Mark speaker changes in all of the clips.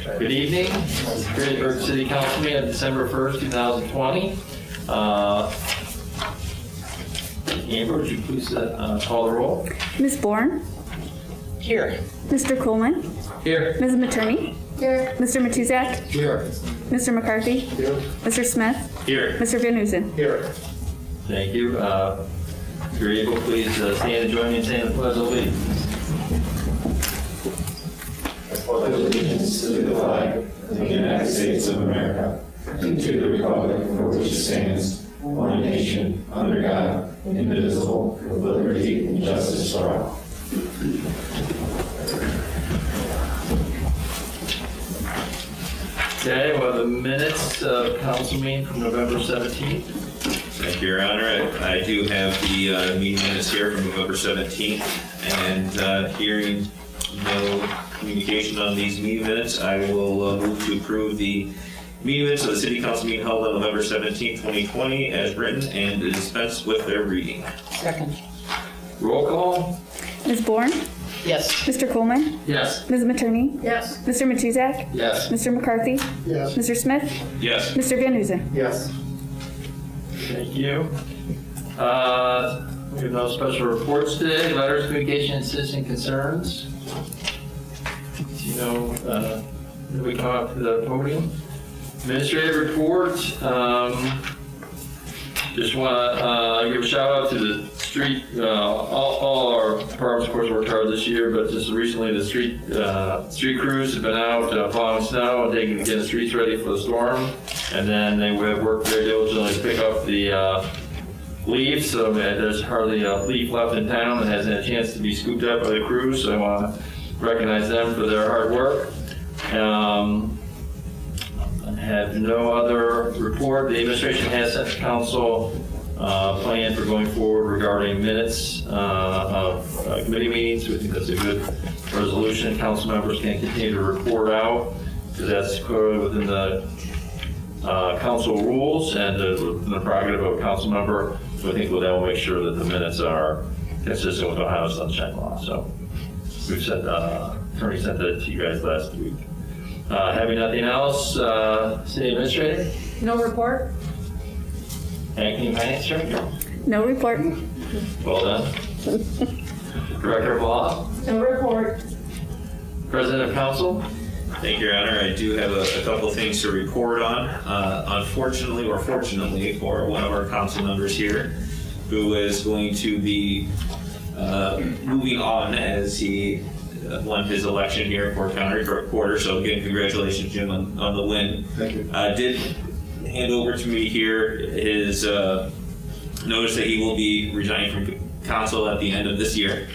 Speaker 1: Good evening. Greensburg City Council meeting of December 1st, 2020. Amber, would you please call the roll?
Speaker 2: Ms. Bourne?
Speaker 3: Here.
Speaker 2: Mr. Coleman?
Speaker 1: Here.
Speaker 2: Ms. Materney? Here. Mr. Matuzak?
Speaker 1: Here.
Speaker 2: Mr. McCarthy?
Speaker 1: Here.
Speaker 2: Mr. Smith?
Speaker 1: Here.
Speaker 2: Mr. Van Huzen?
Speaker 1: Here. Thank you. If you're able, please stand and join me in saying the Pledge of Allegiance.
Speaker 4: I pledge allegiance to the flag of the United States of America and to the republic for which it stands, one nation, under God, indivisible, with liberty and justice for all.
Speaker 1: Okay, well, the minutes of council meeting from November 17th.
Speaker 5: Thank you, Your Honor. I do have the meeting minutes here from November 17th, and hearing no communication on these meeting minutes, I will move to approve the meeting minutes of the City Council meeting held on November 17th, 2020 as written and dispense with their reading.
Speaker 3: Second.
Speaker 1: Roll call?
Speaker 2: Ms. Bourne?
Speaker 3: Yes.
Speaker 2: Mr. Coleman?
Speaker 1: Yes.
Speaker 2: Ms. Materney?
Speaker 3: Yes.
Speaker 2: Mr. Matuzak?
Speaker 1: Yes.
Speaker 2: Mr. McCarthy?
Speaker 4: Yes.
Speaker 2: Mr. Smith?
Speaker 5: Yes.
Speaker 2: Mr. Van Huzen?
Speaker 4: Yes.
Speaker 1: Thank you. We have no special reports today. Letters, communication, and citizen concerns. We come up to the podium. Administrative report. Just want to give a shout out to the street. All our departments, of course, worked hard this year, but just recently the street crews have been out plowing snow and getting the streets ready for the storm. And then they have worked very diligently to pick up the leaves. So there's hardly a leaf left in town that hasn't had a chance to be scooped up by the crews. So I want to recognize them for their hard work. I have no other report. The administration has sent to council plan for going forward regarding minutes of committee meetings. We think that's a good resolution. Council members can continue to report out because that's clearly within the council rules and the prerogative of a council member. So I think that will make sure that the minutes are consistent with Ohio Sunshine Law. So we've sent, attorney sent that to you guys last week. Having nothing else, City Administrator?
Speaker 3: No report?
Speaker 1: Acting Finance Director?
Speaker 2: No report.
Speaker 1: Well done. Director of Law?
Speaker 3: No report.
Speaker 1: President of Council?
Speaker 5: Thank you, Your Honor. I do have a couple of things to report on. Unfortunately, or fortunately for one of our council members here, who is going to be moving on as he won his election here in Fort County Recorder. So again, congratulations, Jim, on the win.
Speaker 4: Thank you.
Speaker 5: Did hand over to me here his notice that he will be resigning from council at the end of this year,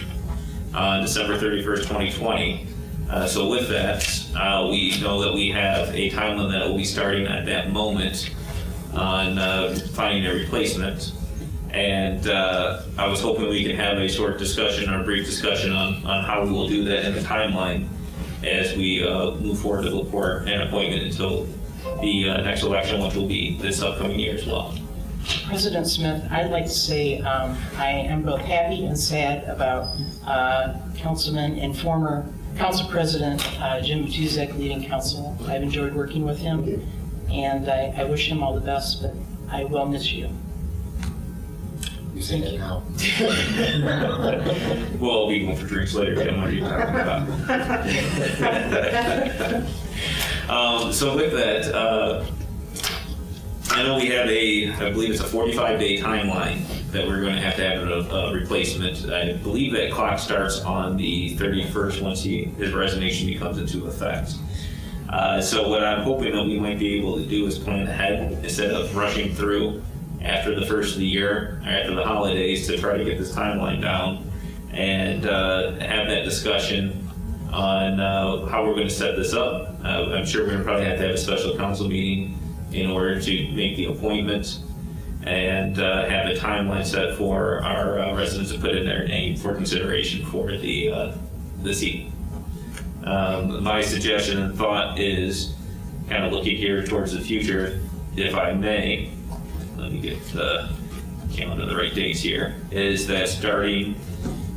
Speaker 5: on December 31st, 2020. So with that, we know that we have a time limit that will be starting at that moment on finding a replacement. And I was hoping we could have a short discussion or a brief discussion on how we will do that in the timeline as we move forward to look for an appointment until the next election, which will be this upcoming year as well.
Speaker 3: President Smith, I'd like to say I am both happy and sad about Councilman and former Council President Jim Matuzak leading council. I've enjoyed working with him, and I wish him all the best, but I will miss you.
Speaker 4: You say that now.
Speaker 5: We'll all be going for drinks later, Tim. What are you talking about? So with that, I know we have I believe it's a 45-day timeline that we're going to have a replacement. I believe that clock starts on the 31st once his resignation becomes into effect. So what I'm hoping that we might be able to do is plan ahead instead of rushing through after the first of the year, or after the holidays, to try to get this timeline down and have that discussion on how we're going to set this up. I'm sure we're going to probably have to have a special council meeting in order to make the appointment and have a timeline set for our residents to put in their name for consideration for the seat. My suggestion and thought is kind of looking here towards the future, if I may. Let me get the calendar the right dates here. Is that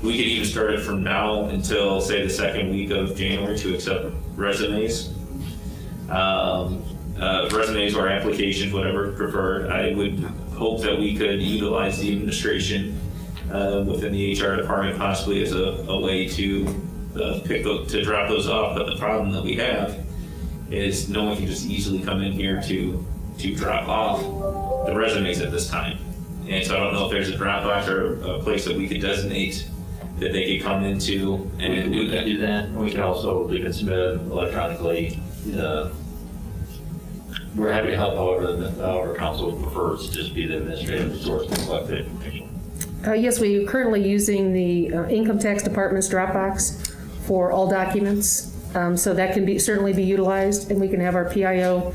Speaker 5: we could even start it from now until, say, the second week of January to accept resumes. resumes or applications, whatever preferred. I would hope that we could utilize the administration within the HR department possibly as a way to to drop those off. But the problem that we have is no one can just easily come in here to drop off the resumes at this time. And so I don't know if there's a drop box or a place that we could designate that they could come into and do that.
Speaker 1: Do that. We can also, we can submit electronically. We're happy to help however our council prefers, just be the administrative source to collect the information.
Speaker 6: Yes, we are currently using the Income Tax Department's Dropbox for all documents. So that can certainly be utilized, and we can have our PIO,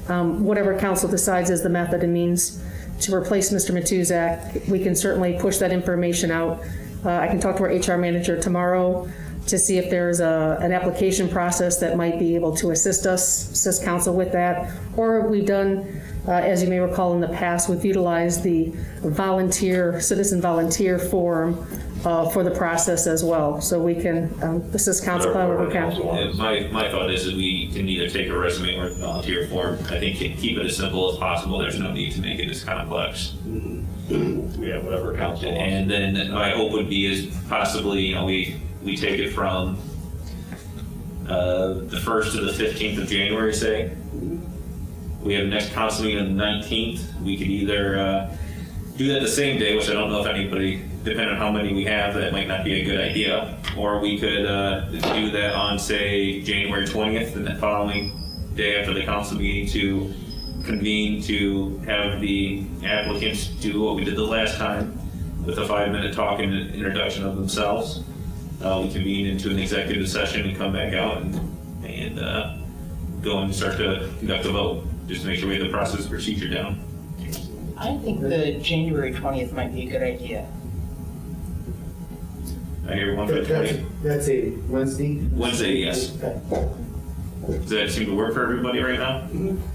Speaker 6: whatever council decides is the method and means to replace Mr. Matuzak. We can certainly push that information out. I can talk to our HR manager tomorrow to see if there's an application process that might be able to assist council with that. Or we've done, as you may recall in the past, we've utilized the citizen volunteer form for the process as well. So we can assist council however we can.
Speaker 5: My thought is that we can either take a resume or a volunteer form. I think keep it as simple as possible. There's no need to make it as complex.
Speaker 1: Yeah, whatever council wants.
Speaker 5: And then my hope would be is possibly, we take it from the 1st to the 15th of January, say. We have the next council meeting on the 19th. We could either do that the same day, which I don't know if anybody, depending on how many we have, that might not be a good idea. Or we could do that on, say, January 20th, and the following day after the council meeting to convene to have the applicants do what we did the last time with a 5-minute talk and introduction of themselves. We convene into an executive session and come back out and go and start to conduct a vote, just to make sure we have the process procedure down.
Speaker 3: I think the January 20th might be a good idea.
Speaker 5: I hear one for the 20th.
Speaker 7: That's a Wednesday?
Speaker 5: Wednesday, yes.
Speaker 7: Okay.
Speaker 5: Does that seem to work for everybody right now?
Speaker 7: I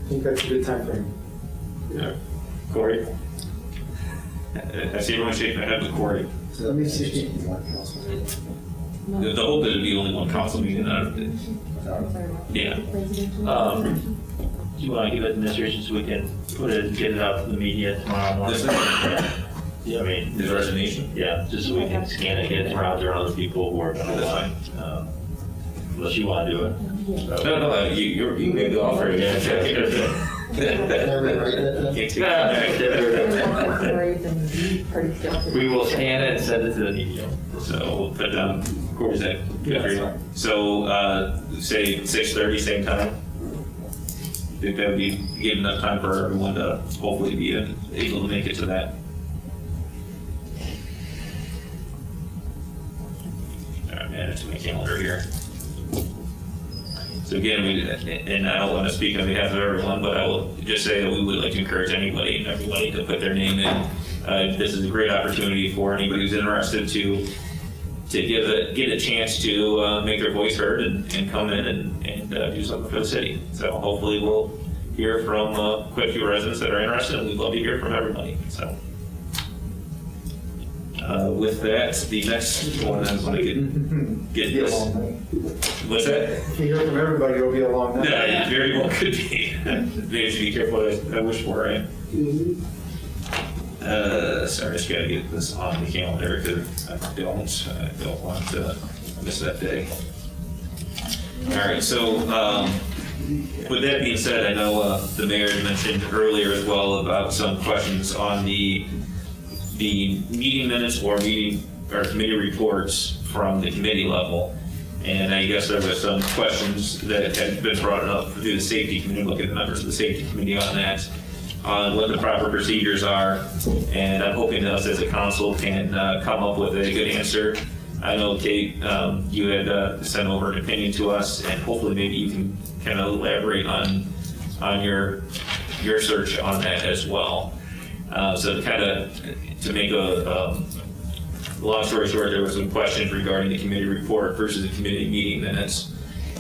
Speaker 7: think that's a good time frame.
Speaker 5: Yeah. Corey? I see everyone shaking their head with Corey.
Speaker 7: So let me see.
Speaker 5: The hope is it'd be only one council meeting out of it. Yeah.
Speaker 1: Do you want to give it administration so we can get it out to the media tomorrow morning?
Speaker 5: This is-
Speaker 1: Yeah, I mean,
Speaker 5: His resignation?
Speaker 1: yeah, just so we can scan it, get it around there on other people who are going to
Speaker 5: That's
Speaker 1: lie. Unless you want to do it.
Speaker 5: No, you made the offer. Yeah.
Speaker 1: We will scan it and send it to the media.
Speaker 5: So we'll put down Corey's that. Good for you. So say 6:30, same time. Think that would give enough time for everyone to hopefully be able to make it to that. All right, man, it's my calendar here. So again, and I don't want to speak on behalf of everyone, but I will just say that we would like to encourage anybody and everybody to put their name in. This is a great opportunity for anybody who's interested to get a chance to make their voice heard and come in and do something for the city. So hopefully we'll hear from quite a few residents that are interested, and we'd love to hear from everybody. So with that, the next one I want to get this. What's that?
Speaker 7: If you hear from everybody, it'll be a long night.
Speaker 5: Yeah, it very well could be. Maybe should be careful what I wish for, right? Sorry, I just gotta get this on the calendar because I don't want to miss that day. All right, so with that being said, I know the mayor had mentioned earlier as well about some questions on the meeting minutes or committee reports from the committee level. And I guess there were some questions that had been brought up through the safety committee, look at the members of the safety committee on that, on what the proper procedures are. And I'm hoping that us as a council can come up with a good answer. I know, Kate, you had sent over an opinion to us, and hopefully maybe you can kind of elaborate on your search on that as well. So to make a long story short, there were some questions regarding the committee report versus the committee meeting minutes,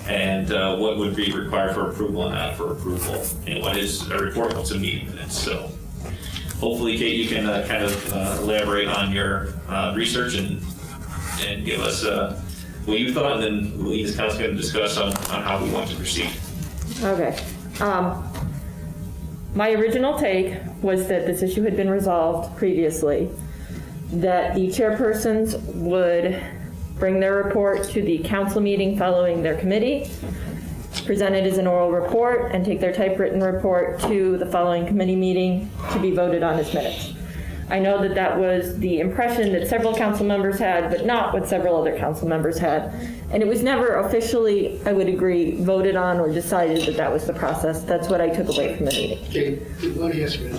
Speaker 5: and what would be required for approval and not for approval, and what is a report, what's a meeting minutes. So hopefully, Kate, you can kind of elaborate on your research and give us what you thought, and then we as council can discuss on how we want to proceed.
Speaker 8: Okay. My original take was that this issue had been resolved previously, that the chairpersons would bring their report to the council meeting following their committee, present it as an oral report, and take their typewritten report to the following committee meeting to be voted on as minutes. I know that that was the impression that several council members had, but not what several other council members had. And it was never officially, I would agree, voted on or decided that that was the process. That's what I took away from the meeting.
Speaker 9: Okay, let me ask you,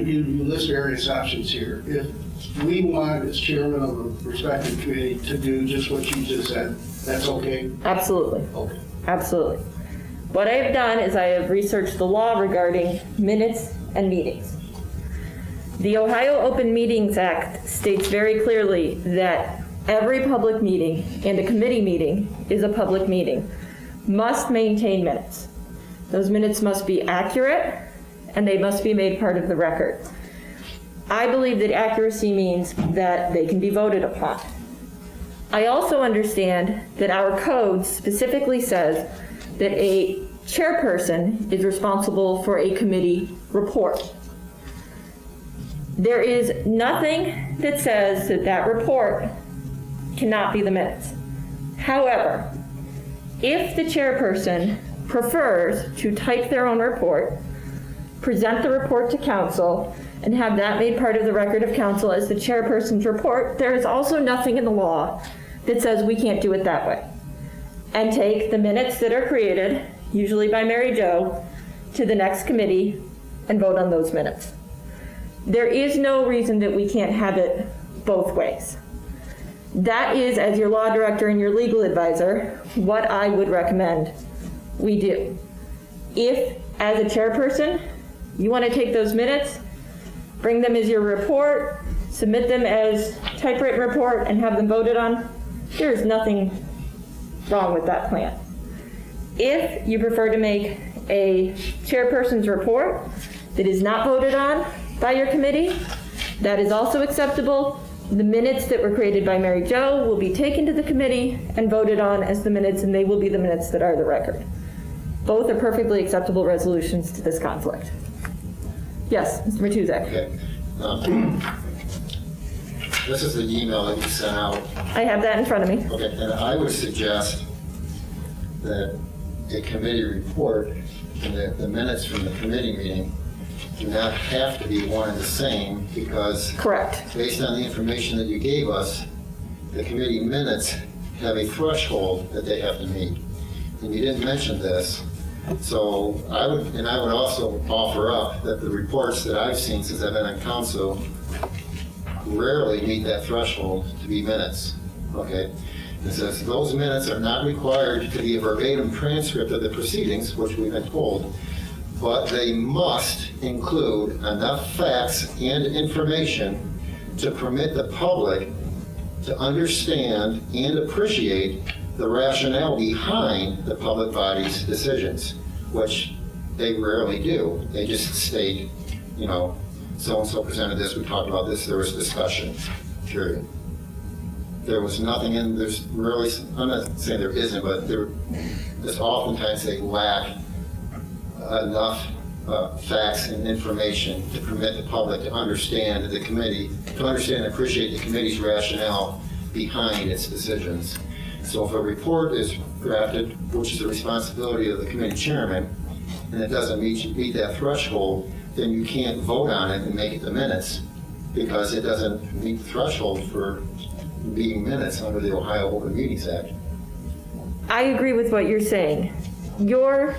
Speaker 9: you list various options here. If we want, as chairman of a respective committee, to do just what you just said, that's okay?
Speaker 8: Absolutely.
Speaker 9: Okay.
Speaker 8: Absolutely. What I have done is I have researched the law regarding minutes and meetings. The Ohio Open Meetings Act states very clearly that every public meeting and a committee meeting is a public meeting, must maintain minutes. Those minutes must be accurate and they must be made part of the record. I believe that accuracy means that they can be voted upon. I also understand that our code specifically says that a chairperson is responsible for a committee report. There is nothing that says that that report cannot be the minutes. However, if the chairperson prefers to type their own report, present the report to council, and have that made part of the record of council as the chairperson's report, there is also nothing in the law that says we can't do it that way. And take the minutes that are created, usually by Mary Jo, to the next committee and vote on those minutes. There is no reason that we can't have it both ways. That is, as your law director and your legal advisor, what I would recommend we do. If, as a chairperson, you want to take those minutes, bring them as your report, submit them as typewritten report, and have them voted on, there is nothing wrong with that plan. If you prefer to make a chairperson's report that is not voted on by your committee, that is also acceptable. The minutes that were created by Mary Jo will be taken to the committee and voted on as the minutes, and they will be the minutes that are the record. Both are perfectly acceptable resolutions to this conflict. Yes, Mr. Matuzak.
Speaker 10: Okay. This is the email that you sent out.
Speaker 8: I have that in front of me.
Speaker 10: Okay, and I would suggest that a committee report and the minutes from the committee meeting do not have to be one and the same, because
Speaker 8: Correct.
Speaker 10: based on the information that you gave us, the committee minutes have a threshold that they have to meet. And you didn't mention this. So I would also offer up that the reports that I've seen since I've been on council rarely meet that threshold to be minutes, okay? It says those minutes are not required to be a verbatim transcript of the proceedings, which we've been told, but they must include enough facts and information to permit the public to understand and appreciate the rationale behind the public body's decisions, which they rarely do. They just state, you know, so-and-so presented this, we talked about this, there was discussion, period. There was nothing in, there's really, I'm not saying there isn't, but there's oftentimes they lack enough facts and information to permit the public to understand the committee, to understand and appreciate the committee's rationale behind its decisions. So if a report is drafted, which is the responsibility of the committee chairman, and it doesn't meet that threshold, then you can't vote on it and make it the minutes, because it doesn't meet the threshold for being minutes under the Ohio Open Meetings Act.
Speaker 8: I agree with what you're saying. You're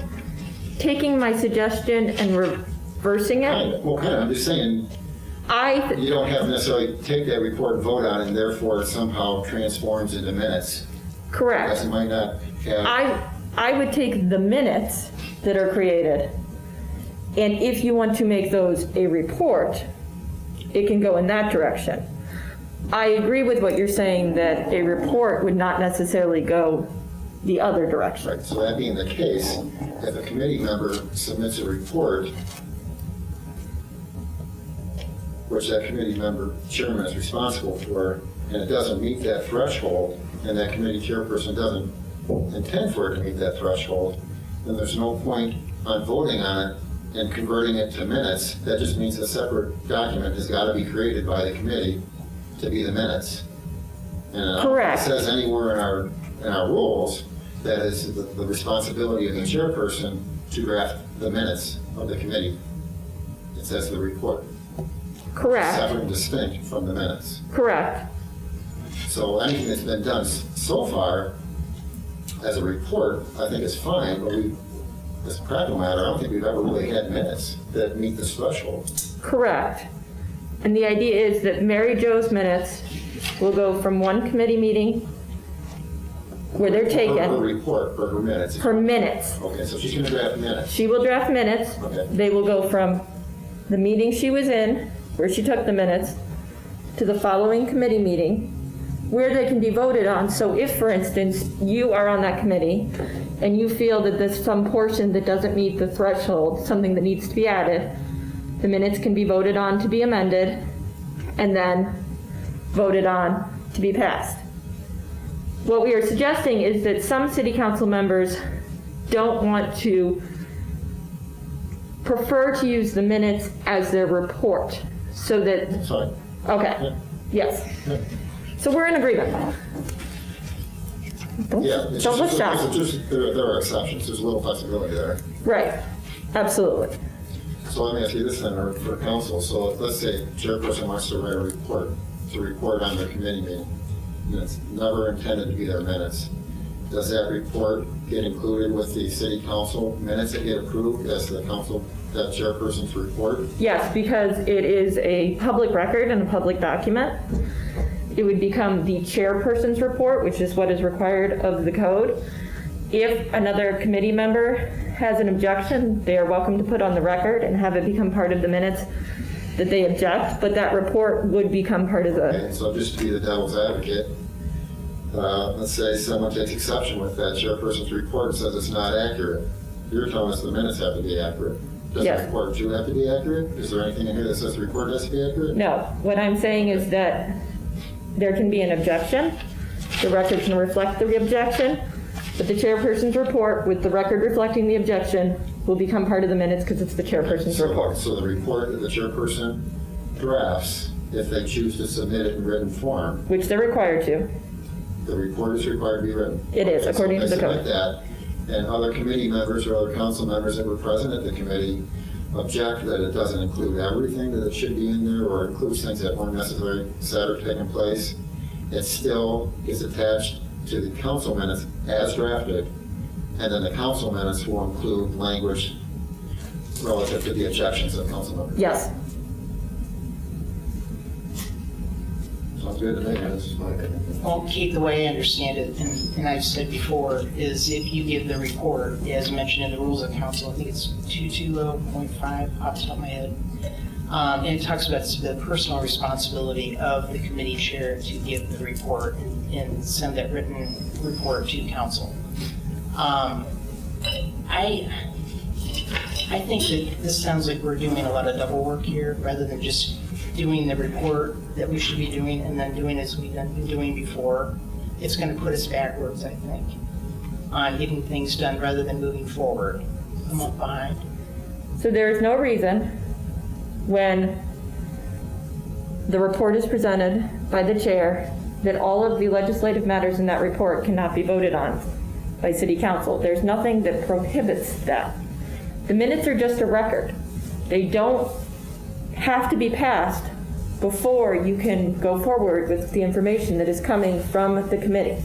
Speaker 8: taking my suggestion and reversing it.
Speaker 10: Well, kind of, I'm just saying, you don't have to necessarily take that report and vote on it, and therefore it somehow transforms into minutes.
Speaker 8: Correct.
Speaker 10: Because it might not have...
Speaker 8: I would take the minutes that are created, and if you want to make those a report, it can go in that direction. I agree with what you're saying, that a report would not necessarily go the other direction.
Speaker 10: Right, so that being the case, if a committee member submits a report, which that committee member chairman is responsible for, and it doesn't meet that threshold, and that committee chairperson doesn't intend for it to meet that threshold, then there's no point on voting on it and converting it to minutes. That just means a separate document has got to be created by the committee to be the minutes. And
Speaker 8: Correct.
Speaker 10: It says anywhere in our rules that is the responsibility of the chairperson to draft the minutes of the committee. It says the report.
Speaker 8: Correct.
Speaker 10: Separate and distinct from the minutes.
Speaker 8: Correct.
Speaker 10: So anything that's been done so far as a report, I think is fine, but as a practical matter, I don't think we've ever really had minutes that meet this threshold.
Speaker 8: Correct. And the idea is that Mary Jo's minutes will go from one committee meeting where they're
Speaker 10: Her
Speaker 8: taken,
Speaker 10: report, or her minutes.
Speaker 8: her minutes.
Speaker 10: Okay, so she's gonna draft minutes.
Speaker 8: She will draft minutes.
Speaker 10: Okay.
Speaker 8: They will go from the meeting she was in, where she took the minutes, to the following committee meeting, where they can be voted on. So if, for instance, you are on that committee and you feel that there's some portion that doesn't meet the threshold, something that needs to be added, the minutes can be voted on to be amended and then voted on to be passed. What we are suggesting is that some city council members don't want to prefer to use the minutes as their report, so that,
Speaker 10: Fine.
Speaker 8: okay, yes. So we're in agreement.
Speaker 10: Yeah. it's
Speaker 8: Don't look
Speaker 10: just-
Speaker 8: shocked.
Speaker 10: it's just- There are exceptions, there's a little flexibility there.
Speaker 8: Right, absolutely.
Speaker 10: So let me ask you this then, for council, so let's say chairperson wants to write a report, to report on their committee meeting, and it's never intended to be their minutes. Does that report get included with the city council minutes that get approved as the council, that chairperson's report?
Speaker 8: Yes, because it is a public record and a public document. It would become the chairperson's report, which is what is required of the code. If another committee member has an objection, they are welcome to put on the record and have it become part of the minutes that they object, but that report would become part of the,
Speaker 10: Okay, so just to be the devil's advocate, let's say someone takes exception with that chairperson's report and says it's not accurate. You're telling us the minutes have to be accurate. Does the
Speaker 8: Yes.
Speaker 10: report too have to be accurate? Is there anything in here that says the report has to be accurate?
Speaker 8: no. What I'm saying is that there can be an objection. The record can reflect the objection, but the chairperson's report with the record reflecting the objection will become part of the minutes because it's the chairperson's report.
Speaker 10: So the report that the chairperson drafts, if they choose to submit it in written form,
Speaker 8: Which they're required to.
Speaker 10: the report is required to be written.
Speaker 8: It is,
Speaker 10: Okay, so
Speaker 8: according to
Speaker 10: if they
Speaker 8: the code.
Speaker 10: submit that, and other committee members or other council members that were present at the committee object that it doesn't include everything that it should be in there, or includes things that weren't necessarily said or taken place, it still is attached to the council minutes as drafted, and then the council minutes will include language relative to the objections of council members.
Speaker 8: Yes.
Speaker 10: Sounds good to me. That's my opinion.
Speaker 3: Well, Keith, the way I understand it, and I've said before, is if you give the report, as mentioned in the rules of council, I think it's 220.5 off the top of my head, and it talks about the personal responsibility of the committee chair to give the report and send that written report to council. I think that this sounds like we're doing a lot of double work here, rather than just doing the report that we should be doing and then doing as we've been doing before. It's going to put us backwards, I think, on getting things done rather than moving forward. I'm up behind.
Speaker 8: So there is no reason when the report is presented by the chair that all of the legislative matters in that report cannot be voted on by city council. There's nothing that prohibits that. The minutes are just a record. They don't have to be passed before you can go forward with the information that is coming from the committee.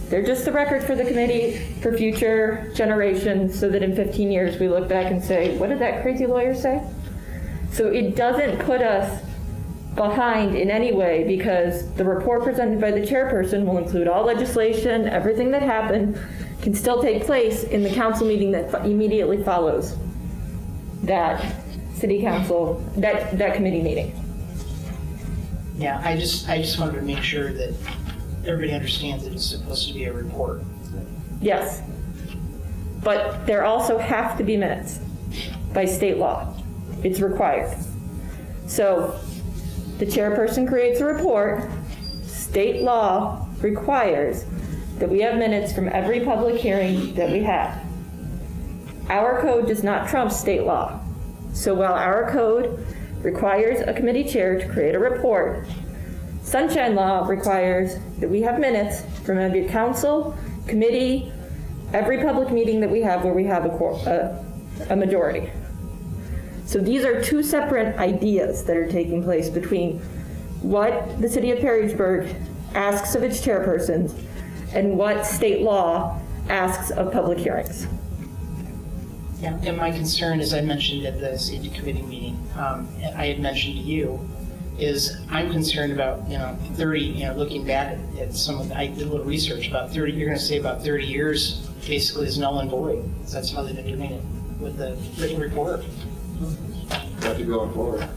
Speaker 8: They're just the record for the committee for future generations, so that in 15 years we look back and say, what did that crazy lawyer say? So it doesn't put us behind in any way, because the report presented by the chairperson will include all legislation, everything that happened can still take place in the council meeting that immediately follows that city council, that committee meeting.
Speaker 3: Yeah, I just wanted to make sure that everybody understands that it's supposed to be a report.
Speaker 8: Yes. But there also have to be minutes by state law. It's required. So the chairperson creates a report. State law requires that we have minutes from every public hearing that we have. our code does not trump state law. So while our code requires a committee chair to create a report, Sunshine Law requires that we have minutes from every council, committee, every public meeting that we have where we have a majority. So these are two separate ideas that are taking place between what the city of Perrysburg asks of its chairpersons and what state law asks of public hearings.
Speaker 3: Yeah, and my concern, as I mentioned at the safety committee meeting, I had mentioned to you, is I'm concerned about, 30, looking back at some of, I did a little research, about 30, you're gonna say about 30 years basically is null and void. That's how they've been doing it with the written report.
Speaker 10: Have to going forward.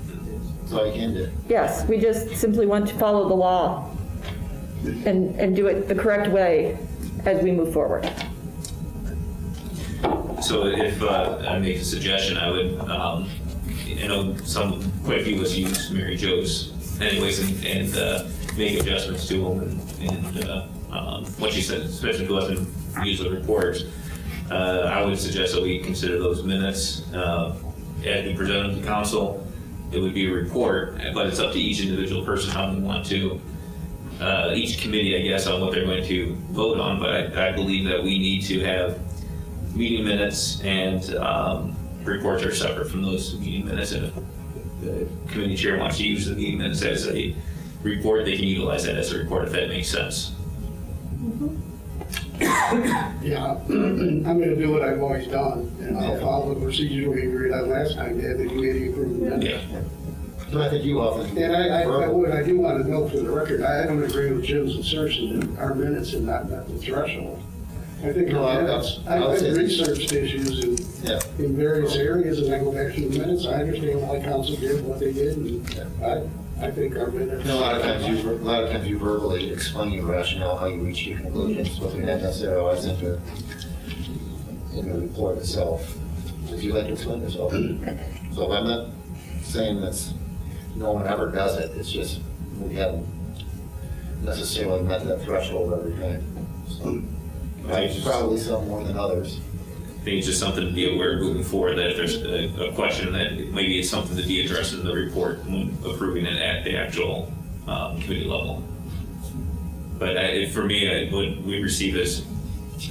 Speaker 10: That's all you can do.
Speaker 8: Yes, we just simply want to follow the law and do it the correct way as we move forward.
Speaker 5: So if I make a suggestion, I would, I know quite a few of us use Mary Jo's anyways, and make adjustments to them, and what you said, especially go up and use the reports. I would suggest that we consider those minutes as we present them to council. It would be a report, but it's up to each individual person how they want to, each committee, I guess, on what they're going to vote on. But I believe that we need to have meeting minutes and reports are separate from those meeting minutes. And if the committee chair wants to use the meeting minutes as a report, they can utilize that as a report if that makes sense.
Speaker 9: Yeah, I'm gonna do what I've always done, and I'll follow the procedure we agreed on last time to have the committee approve the minutes.
Speaker 5: Yeah.
Speaker 10: But I think you often.
Speaker 9: And I do want to note for the record, I don't agree with Jim's assertion that our minutes are not the threshold. I think
Speaker 10: No,
Speaker 9: our minutes, I've researched issues in various areas, and I go back to the minutes, I understand why council did what they did, and I think our minutes.
Speaker 10: A lot of times you verbally explain your rationale, how you reach your conclusions, but we not necessarily always in the report itself. If you like to explain yourself. So I'm not saying that's, no one ever does it, it's just we haven't necessarily met that threshold every time. So, probably some more than others.
Speaker 5: I think it's just something to be aware of moving forward, that if there's a question, that maybe it's something to be addressed in the report when approving it at the actual committee level. But for me, what we receive as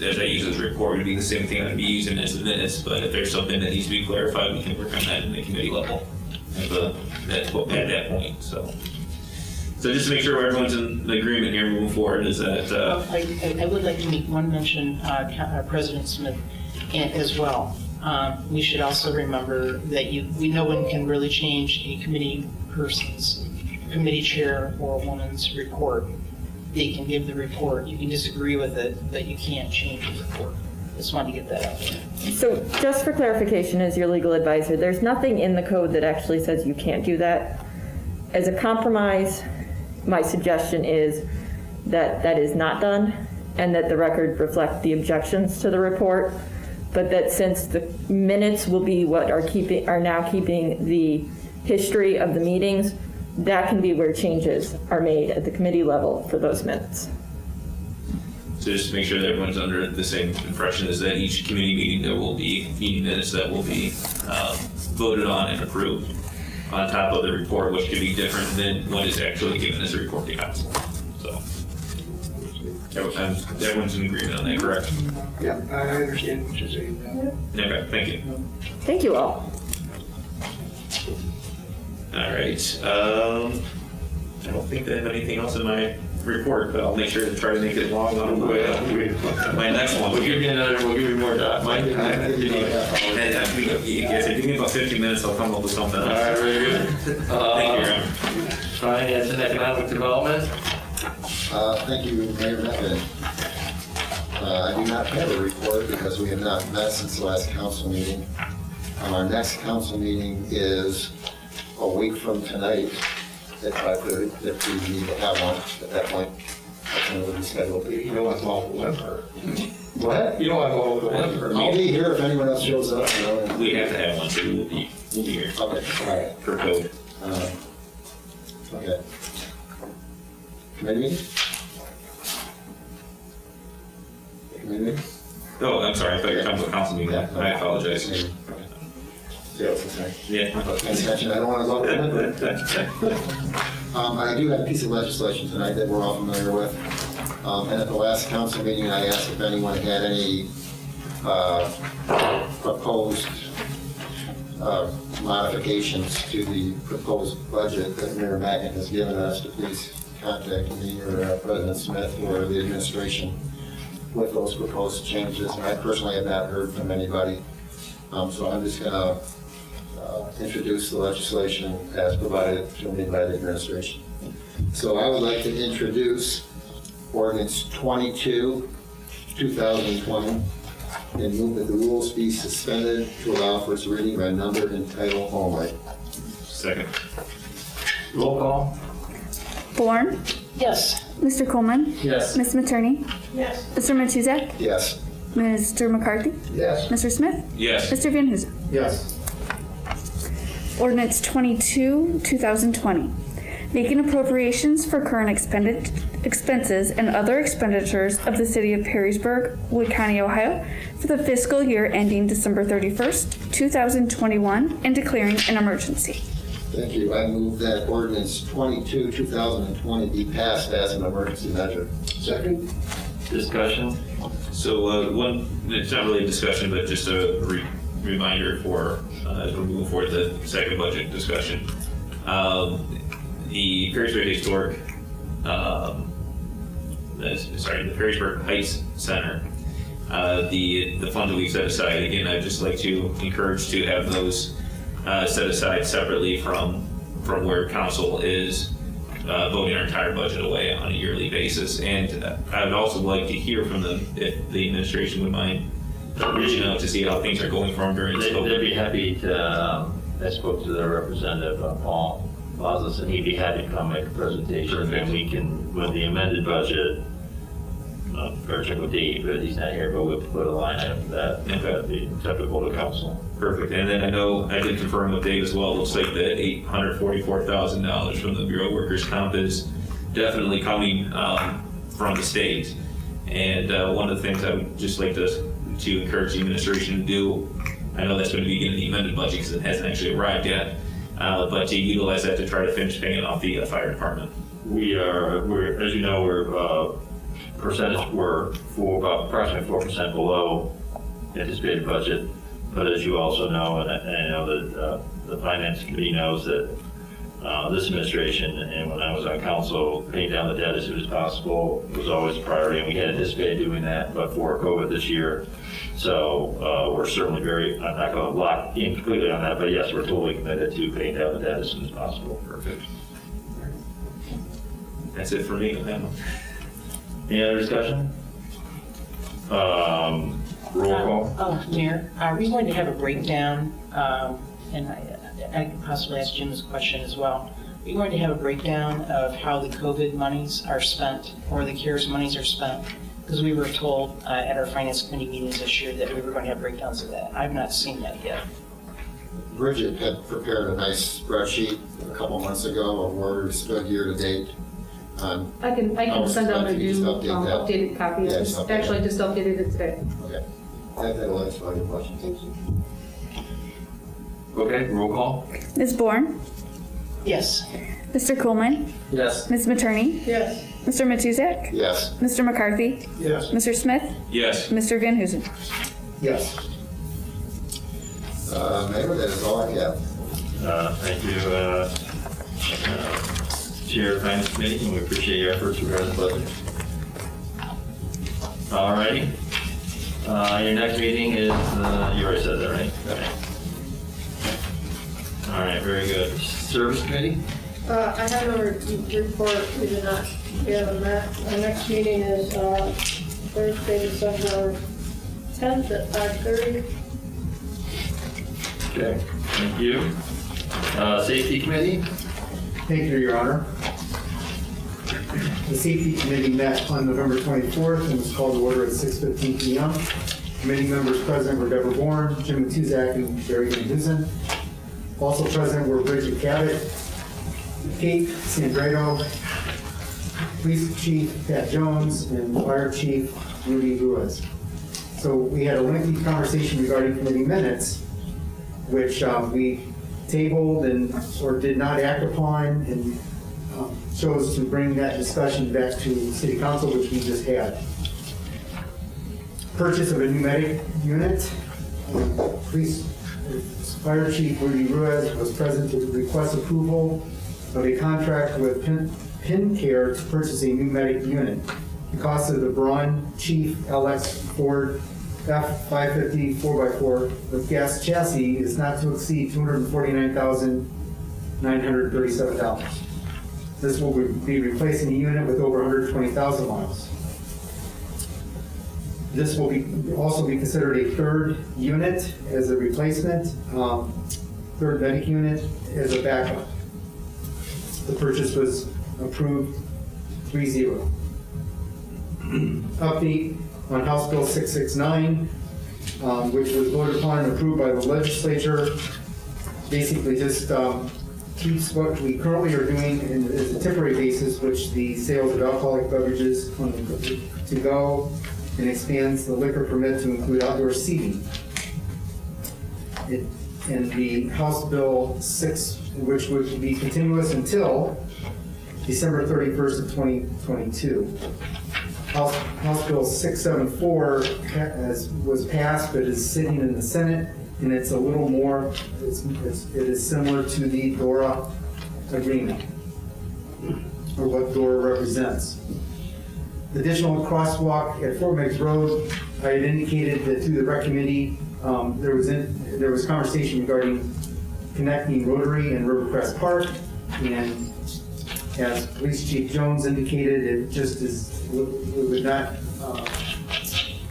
Speaker 5: I use as a report would be the same thing I'd be using as the minutes, but if there's something that needs to be clarified, we can work on that in the committee level at that point. So just to make sure everyone's in agreement here moving forward, is that...
Speaker 3: I would like to make one mention, President Smith, as well. We should also remember that we no one can really change a committee chair or woman's report. They can give the report, you can disagree with it, but you can't change the report. Just wanted to get that out there.
Speaker 8: So just for clarification, as your legal advisor, there's nothing in the code that actually says you can't do that. As a compromise, my suggestion is that that is not done and that the record reflect the objections to the report, but that since the minutes will be what are now keeping the history of the meetings, that can be where changes are made at the committee level for those minutes.
Speaker 5: So just to make sure that everyone's under the same impression, is that each committee meeting there will be meeting minutes that will be voted on and approved on top of the report, which could be different than what is actually given as a report to council. So everyone's in agreement on that, correct?
Speaker 9: Yeah, I understand what you're saying.
Speaker 5: Okay, thank you.
Speaker 8: Thank you all.
Speaker 5: All right. I don't think I have anything else in my report, but I'll make sure to try to make it long on the way up. My next one.
Speaker 1: We'll give you more time. Mike?
Speaker 5: Give me about 15 minutes, I'll come up with something else.
Speaker 1: All right, very good.
Speaker 5: Thank you, Aaron.
Speaker 1: Finance and Economic Development.
Speaker 10: Thank you, Mayor Methvin. I do not have a report because we have not met since the last council meeting. Our next council meeting is a week from tonight at 5:30, if we need to have one at that point. That's when it will be scheduled.
Speaker 7: You don't want to call the winter.
Speaker 10: What?
Speaker 7: You don't want to call the winter.
Speaker 10: I'll be here if anyone else shows up.
Speaker 5: We have to have one, so we'll be here
Speaker 10: Okay, all right.
Speaker 5: for code.
Speaker 10: Okay. Committee meeting? Committee meeting?
Speaker 5: Oh, I'm sorry, I thought you were talking about council meeting. I apologize.
Speaker 10: Yeah, sorry.
Speaker 5: Yeah.
Speaker 10: I don't want to look. I do have a piece of legislation tonight that we're all familiar with. And at the last council meeting, I asked if anyone had any proposed modifications to the proposed budget that Mayor Magnin has given us, to please contact me or President Smith or the administration with those proposed changes. And I personally have not heard from anybody. So I'm just going to introduce the legislation as provided to me by the administration. So I would like to introduce ordinance 22, 2020, and move that the rules be suspended to allow for its reading by number and title only.
Speaker 5: Second.
Speaker 1: Roll call.
Speaker 2: Bourne,
Speaker 3: Yes.
Speaker 2: Mr. Coleman,
Speaker 1: Yes.
Speaker 2: Ms. Materney,
Speaker 3: Yes.
Speaker 2: Mr. Matuzak,
Speaker 10: Yes.
Speaker 2: Mr. McCarthy,
Speaker 9: Yes.
Speaker 2: Mr. Smith,
Speaker 5: Yes.
Speaker 2: Mr. Van Huzen.
Speaker 9: Yes.
Speaker 2: Ordinance 22, 2020. Making appropriations for current expenses and other expenditures of the city of Perrysburg, Wood County, Ohio, for the fiscal year ending December 31st, 2021, and declaring an emergency.
Speaker 10: Thank you. I move that ordinance 22, 2020 be passed as an emergency measure.
Speaker 9: Second?
Speaker 1: Discussion.
Speaker 5: So it's not really a discussion, but just a reminder for as we're moving forward to the second budget discussion. The Perrysburg Historic, the Perrysburg Heights Center, the fund that we've set aside, again, I'd just like to encourage to have those set aside separately from where council is voting our entire budget away on a yearly basis. And I would also like to hear from them if the administration would mind reaching out to see how things are going for them during this
Speaker 1: They'd
Speaker 5: COVID.
Speaker 1: be happy to, I spoke to their representative, Paul Lazarus, and he'd be happy to come make a presentation. And we can, with the amended budget, better check with Dave, but he's not here, but we'll put a line item for that. That'd be acceptable to council.
Speaker 5: Perfect. And then I know I did confirm with Dave as well. It looks like the $844,000 from the Bureau of Workers' Comp is definitely coming from the state. And one of the things I would just like to encourage the administration to do, I know that's going to be in the amended budget because it hasn't actually arrived yet, but to utilize that to try to finish paying off the fire department.
Speaker 1: We're, as you know, we're approximately 4% below anticipated budget. But as you also know, and I know that the Finance Committee knows that this administration, and when I was on council, paying down the debt as soon as possible was always a priority, and we had anticipated doing that before COVID this year. So we're certainly I'm not going to lock in completely on that, but yes, we're totally committed to paying down the debt as soon as possible.
Speaker 5: Perfect. That's it for me.
Speaker 1: Any other discussion? Roll call.
Speaker 3: Oh, Mayor, are we going to have a breakdown, and I could possibly ask Jim this question as well. Are we going to have a breakdown of how the COVID monies are spent or the CARES monies are spent? Because we were told at our Finance Committee meetings this year that we were going to have breakdowns of that. I've not seen that yet.
Speaker 10: Bridget had prepared a nice spreadsheet a couple months ago of where we stood year to date.
Speaker 6: I can send out a new updated copy.
Speaker 10: Yeah,
Speaker 6: I
Speaker 10: just update
Speaker 6: actually
Speaker 10: it.
Speaker 6: just updated it today.
Speaker 10: Okay. That'll answer your question. Thank you.
Speaker 1: Okay, roll call.
Speaker 2: Ms. Bourne,
Speaker 3: Yes.
Speaker 2: Mr. Coleman,
Speaker 1: Yes.
Speaker 2: Ms. Materney,
Speaker 3: Yes.
Speaker 2: Mr. Matuzak,
Speaker 10: Yes.
Speaker 2: Mr. McCarthy,
Speaker 9: Yes.
Speaker 2: Mr. Smith,
Speaker 5: Yes.
Speaker 2: Mr. Van Huzen.
Speaker 9: Yes.
Speaker 10: Mayor, that is all I have.
Speaker 1: Thank you, Chair of Finance Committee, and we appreciate your efforts regarding the budget. All righty. Your next meeting is, you already said that, right? Okay. All right, very good. Service Committee?
Speaker 11: I have a report. We haven't met. Our next meeting is Thursday, December 10th at 5:30.
Speaker 1: Okay, thank you. Safety Committee?
Speaker 12: Thank you, Your Honor. The Safety Committee met on November 24th and was called to order at 6:15 p.m. Committee members present were Deborah Bourne, Jim Matuzak, and Barry Van Huzen. Also present were Bridget Cabot, Kate Sandrado, Police Chief Pat Jones, and Fire Chief Rudy Ruiz. So we had a lengthy conversation regarding committee minutes, which we tabled or did not act upon, and chose to bring that discussion back to city council, which we just had. Purchase of a pneumatic unit. Fire Chief Rudy Ruiz was present to request approval of a contract with PennCare to purchase a pneumatic unit. The cost of the Braun Chief LX Ford F550 4x4 with gas chassis is not to exceed $249,937. This will be replacing a unit with over 120,000 miles. This will also be considered a third unit as a replacement, third medic unit as a backup. The purchase was approved 3-0. Update on House Bill 669, which was voted upon and approved by the legislature. Basically just keeps what we currently are doing as a temporary basis, which the sales of alcoholic beverages to go, and expands the liquor permit to include outdoor seating. And the House Bill 6, which would be continuous until December 31st of 2022. House Bill 674 was passed, but is sitting in the Senate, and it's a little more, it is similar to the DORA agreement, or what DORA represents. Additional crosswalk at Fort Meigs Road, I had indicated that through the rec committee, there was conversation regarding connecting Rotary and Rivercrest Park, and as Police Chief Jones indicated, it just is, we would not,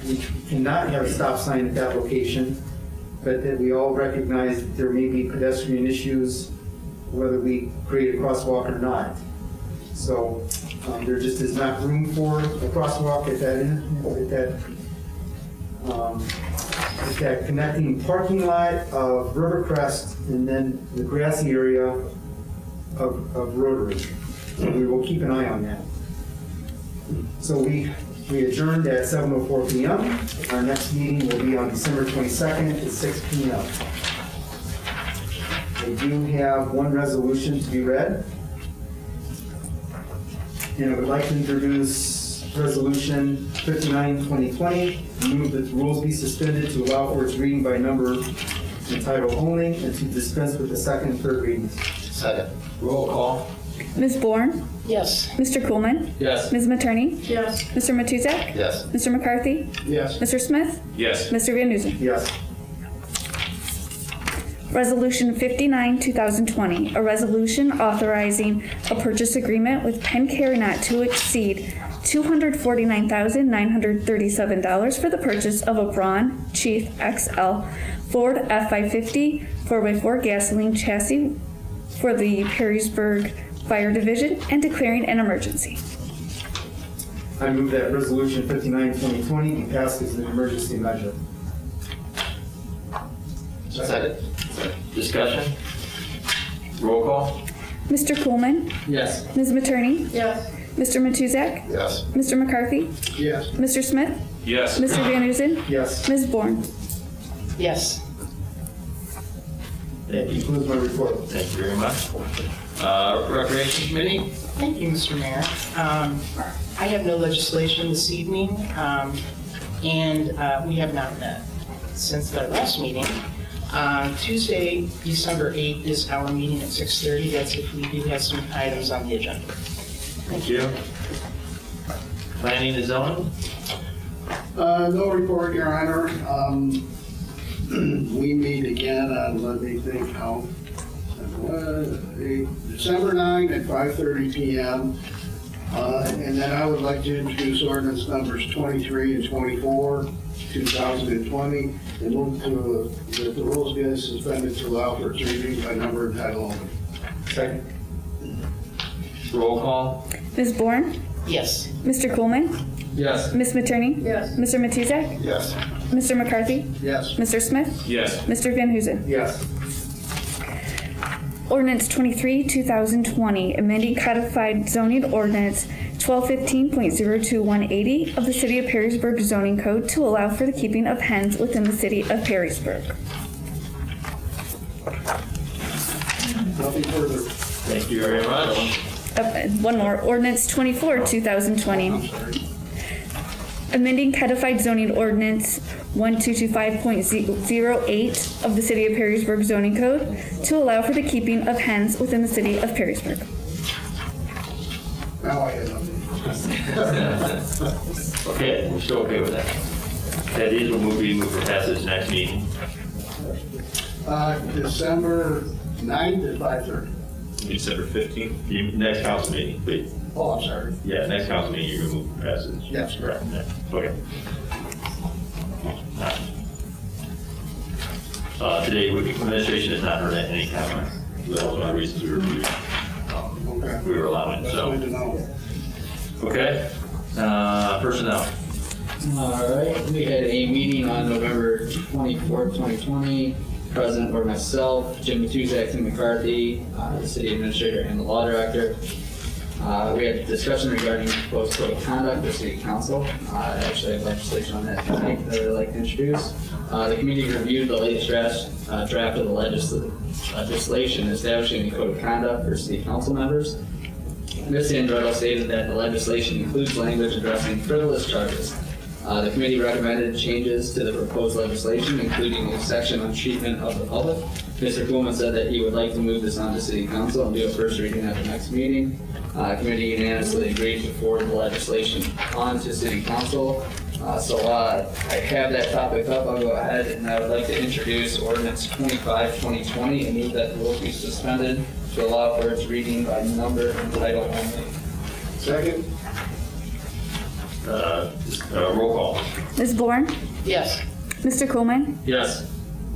Speaker 12: we cannot have a stop sign at that location, but that we all recognize that there may be pedestrian issues, whether we create a crosswalk or not. So there just is not room for a crosswalk at that connecting parking lot of Rivercrest and then the grassy area of Rotary. So we will keep an eye on that. So we adjourned at 7:04 p.m. Our next meeting will be on December 22nd at 6 p.m. We do have one resolution to be read. And I would like to introduce Resolution 59-2020, move that the rules be suspended to allow for its reading by number and title only, and to dispense with the second and third readings.
Speaker 10: Second.
Speaker 1: Roll call.
Speaker 2: Ms. Bourne?
Speaker 3: Yes.
Speaker 2: Mr. Coolman?
Speaker 1: Yes.
Speaker 2: Ms. Materney?
Speaker 11: Yes.
Speaker 2: Mr. Matuzak?
Speaker 10: Yes.
Speaker 2: Mr. McCarthy?
Speaker 9: Yes.
Speaker 2: Mr. Smith?
Speaker 5: Yes.
Speaker 2: Mr. Van Duzen?
Speaker 12: Yes.
Speaker 2: Resolution 59-2020, a resolution authorizing a purchase agreement with PennCare not to exceed $249,937 for the purchase of a Braun Chief XL Ford F550 4x4 gasoline chassis for the Perrysburg Fire Division and declaring an emergency.
Speaker 12: I move that Resolution 59-2020 be passed as an emergency measure.
Speaker 10: Second.
Speaker 1: Discussion? Roll call.
Speaker 2: Mr. Coolman?
Speaker 1: Yes.
Speaker 2: Ms. Materney?
Speaker 11: Yes.
Speaker 2: Mr. Matuzak?
Speaker 10: Yes.
Speaker 2: Mr. McCarthy?
Speaker 9: Yes.
Speaker 2: Mr. Smith?
Speaker 5: Yes.
Speaker 2: Mr. Van Duzen?
Speaker 12: Yes.
Speaker 2: Ms. Bourne?
Speaker 3: Yes.
Speaker 12: That concludes my report.
Speaker 1: Thank you very much. Recreation Committee?
Speaker 3: Thank you, Mr. Mayor. I have no legislation this evening, and we have not met since the last meeting. Tuesday, December 8th is our meeting at 6:30. That's if we do have some items on the agenda.
Speaker 1: Thank you. Planning and zoning?
Speaker 9: No report, Your Honor. We meet again on, let me think how, December 9th at 5:30 p.m. And then I would like to introduce ordinance numbers 23 and 24, 2020, and move to that the rules get suspended to allow for its reading by number and title only.
Speaker 12: Second.
Speaker 1: Roll call.
Speaker 2: Ms. Bourne?
Speaker 3: Yes.
Speaker 2: Mr. Coolman?
Speaker 1: Yes.
Speaker 2: Ms. Materney?
Speaker 11: Yes.
Speaker 2: Mr. Matuzak?
Speaker 10: Yes.
Speaker 2: Mr. McCarthy?
Speaker 9: Yes.
Speaker 2: Mr. Smith?
Speaker 5: Yes.
Speaker 2: Mr. Van Duzen?
Speaker 12: Yes.
Speaker 2: Ordinance 23, 2020, amending codified zoning ordinance 1215.02180 of the City of Perrysburg zoning code to allow for the keeping of hens within the City of Perrysburg.
Speaker 9: Nothing further.
Speaker 1: Thank you very much.
Speaker 2: One more, ordinance 24, 2020. Amending codified zoning ordinance 1225.08 of the City of Perrysburg zoning code to allow for the keeping of hens within the City of Perrysburg.
Speaker 9: Now I have nothing.
Speaker 1: Okay, we're still okay with that. Okay, these will be moved for passage next meeting.
Speaker 9: December 9th at 5:30.
Speaker 5: December 15th.
Speaker 1: The next council meeting, please.
Speaker 9: Oh, I'm sorry.
Speaker 1: Yeah, next council meeting, you're going to move for passage.
Speaker 9: Yes.
Speaker 1: Correct. Yeah. Okay. Today, administration has not heard any comments. Those are the reasons we reviewed.
Speaker 9: Okay.
Speaker 1: We were allowing,
Speaker 9: That's
Speaker 1: so.
Speaker 9: good to know.
Speaker 1: Okay. Personnel.
Speaker 13: All right, we had a meeting on November 24th, 2020. President were myself, Jim Matuzak, Tim McCarthy, the city administrator, and the law director. We had a discussion regarding proposed code of conduct for city council. I actually have legislation on that tonight that I'd like to introduce. The committee reviewed the latest draft of the legislation establishing the code of conduct for city council members. Ms. Andretto stated that the legislation includes language addressing frivolous charges. The committee recommended changes to the proposed legislation, including a section on treatment of the public. Mr. Kuhlman said that he would like to move this on to City Council and do a first reading at the next meeting. Committee unanimously agreed to forward the legislation on to City Council. So I have that topic up. I'll go ahead and I would like to introduce ordinance 25/2020 and move that the rules be suspended to allow for its reading by number and title only.
Speaker 9: Second?
Speaker 1: Roll call.
Speaker 2: Ms. Bourne?
Speaker 3: Yes.
Speaker 2: Mr. Coleman?
Speaker 5: Yes.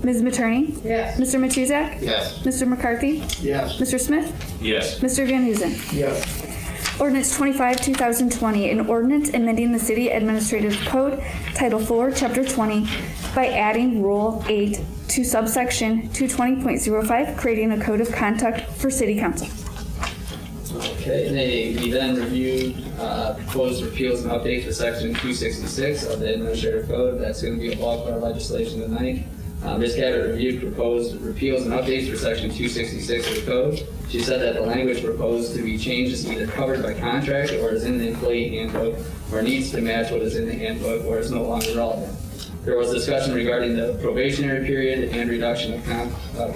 Speaker 2: Ms. Materney?
Speaker 11: Yes.
Speaker 2: Mr. Matuzak?
Speaker 10: Yes.
Speaker 2: Mr. McCarthy?
Speaker 9: Yes.
Speaker 2: Mr. Smith?
Speaker 5: Yes.
Speaker 2: Mr. Van Huzen?
Speaker 12: Yes.
Speaker 2: Ordinance 25, 2020, an ordinance amending the City Administrative Code, Title 4, Chapter 20, by adding Rule 8 to subsection 220.05, creating a code of conduct for City Council.
Speaker 13: Okay, we then reviewed proposed repeals and updates for section 266 of the Administrative Code. That's going to be a bulk of our legislation tonight. Ms. Cabot reviewed proposed repeals and updates for section 266 of the code. She said that the language proposed to be changed is either covered by contract or is in the employee handbook or needs to match what is in the handbook or is no longer relevant. There was discussion regarding the probationary period and reduction of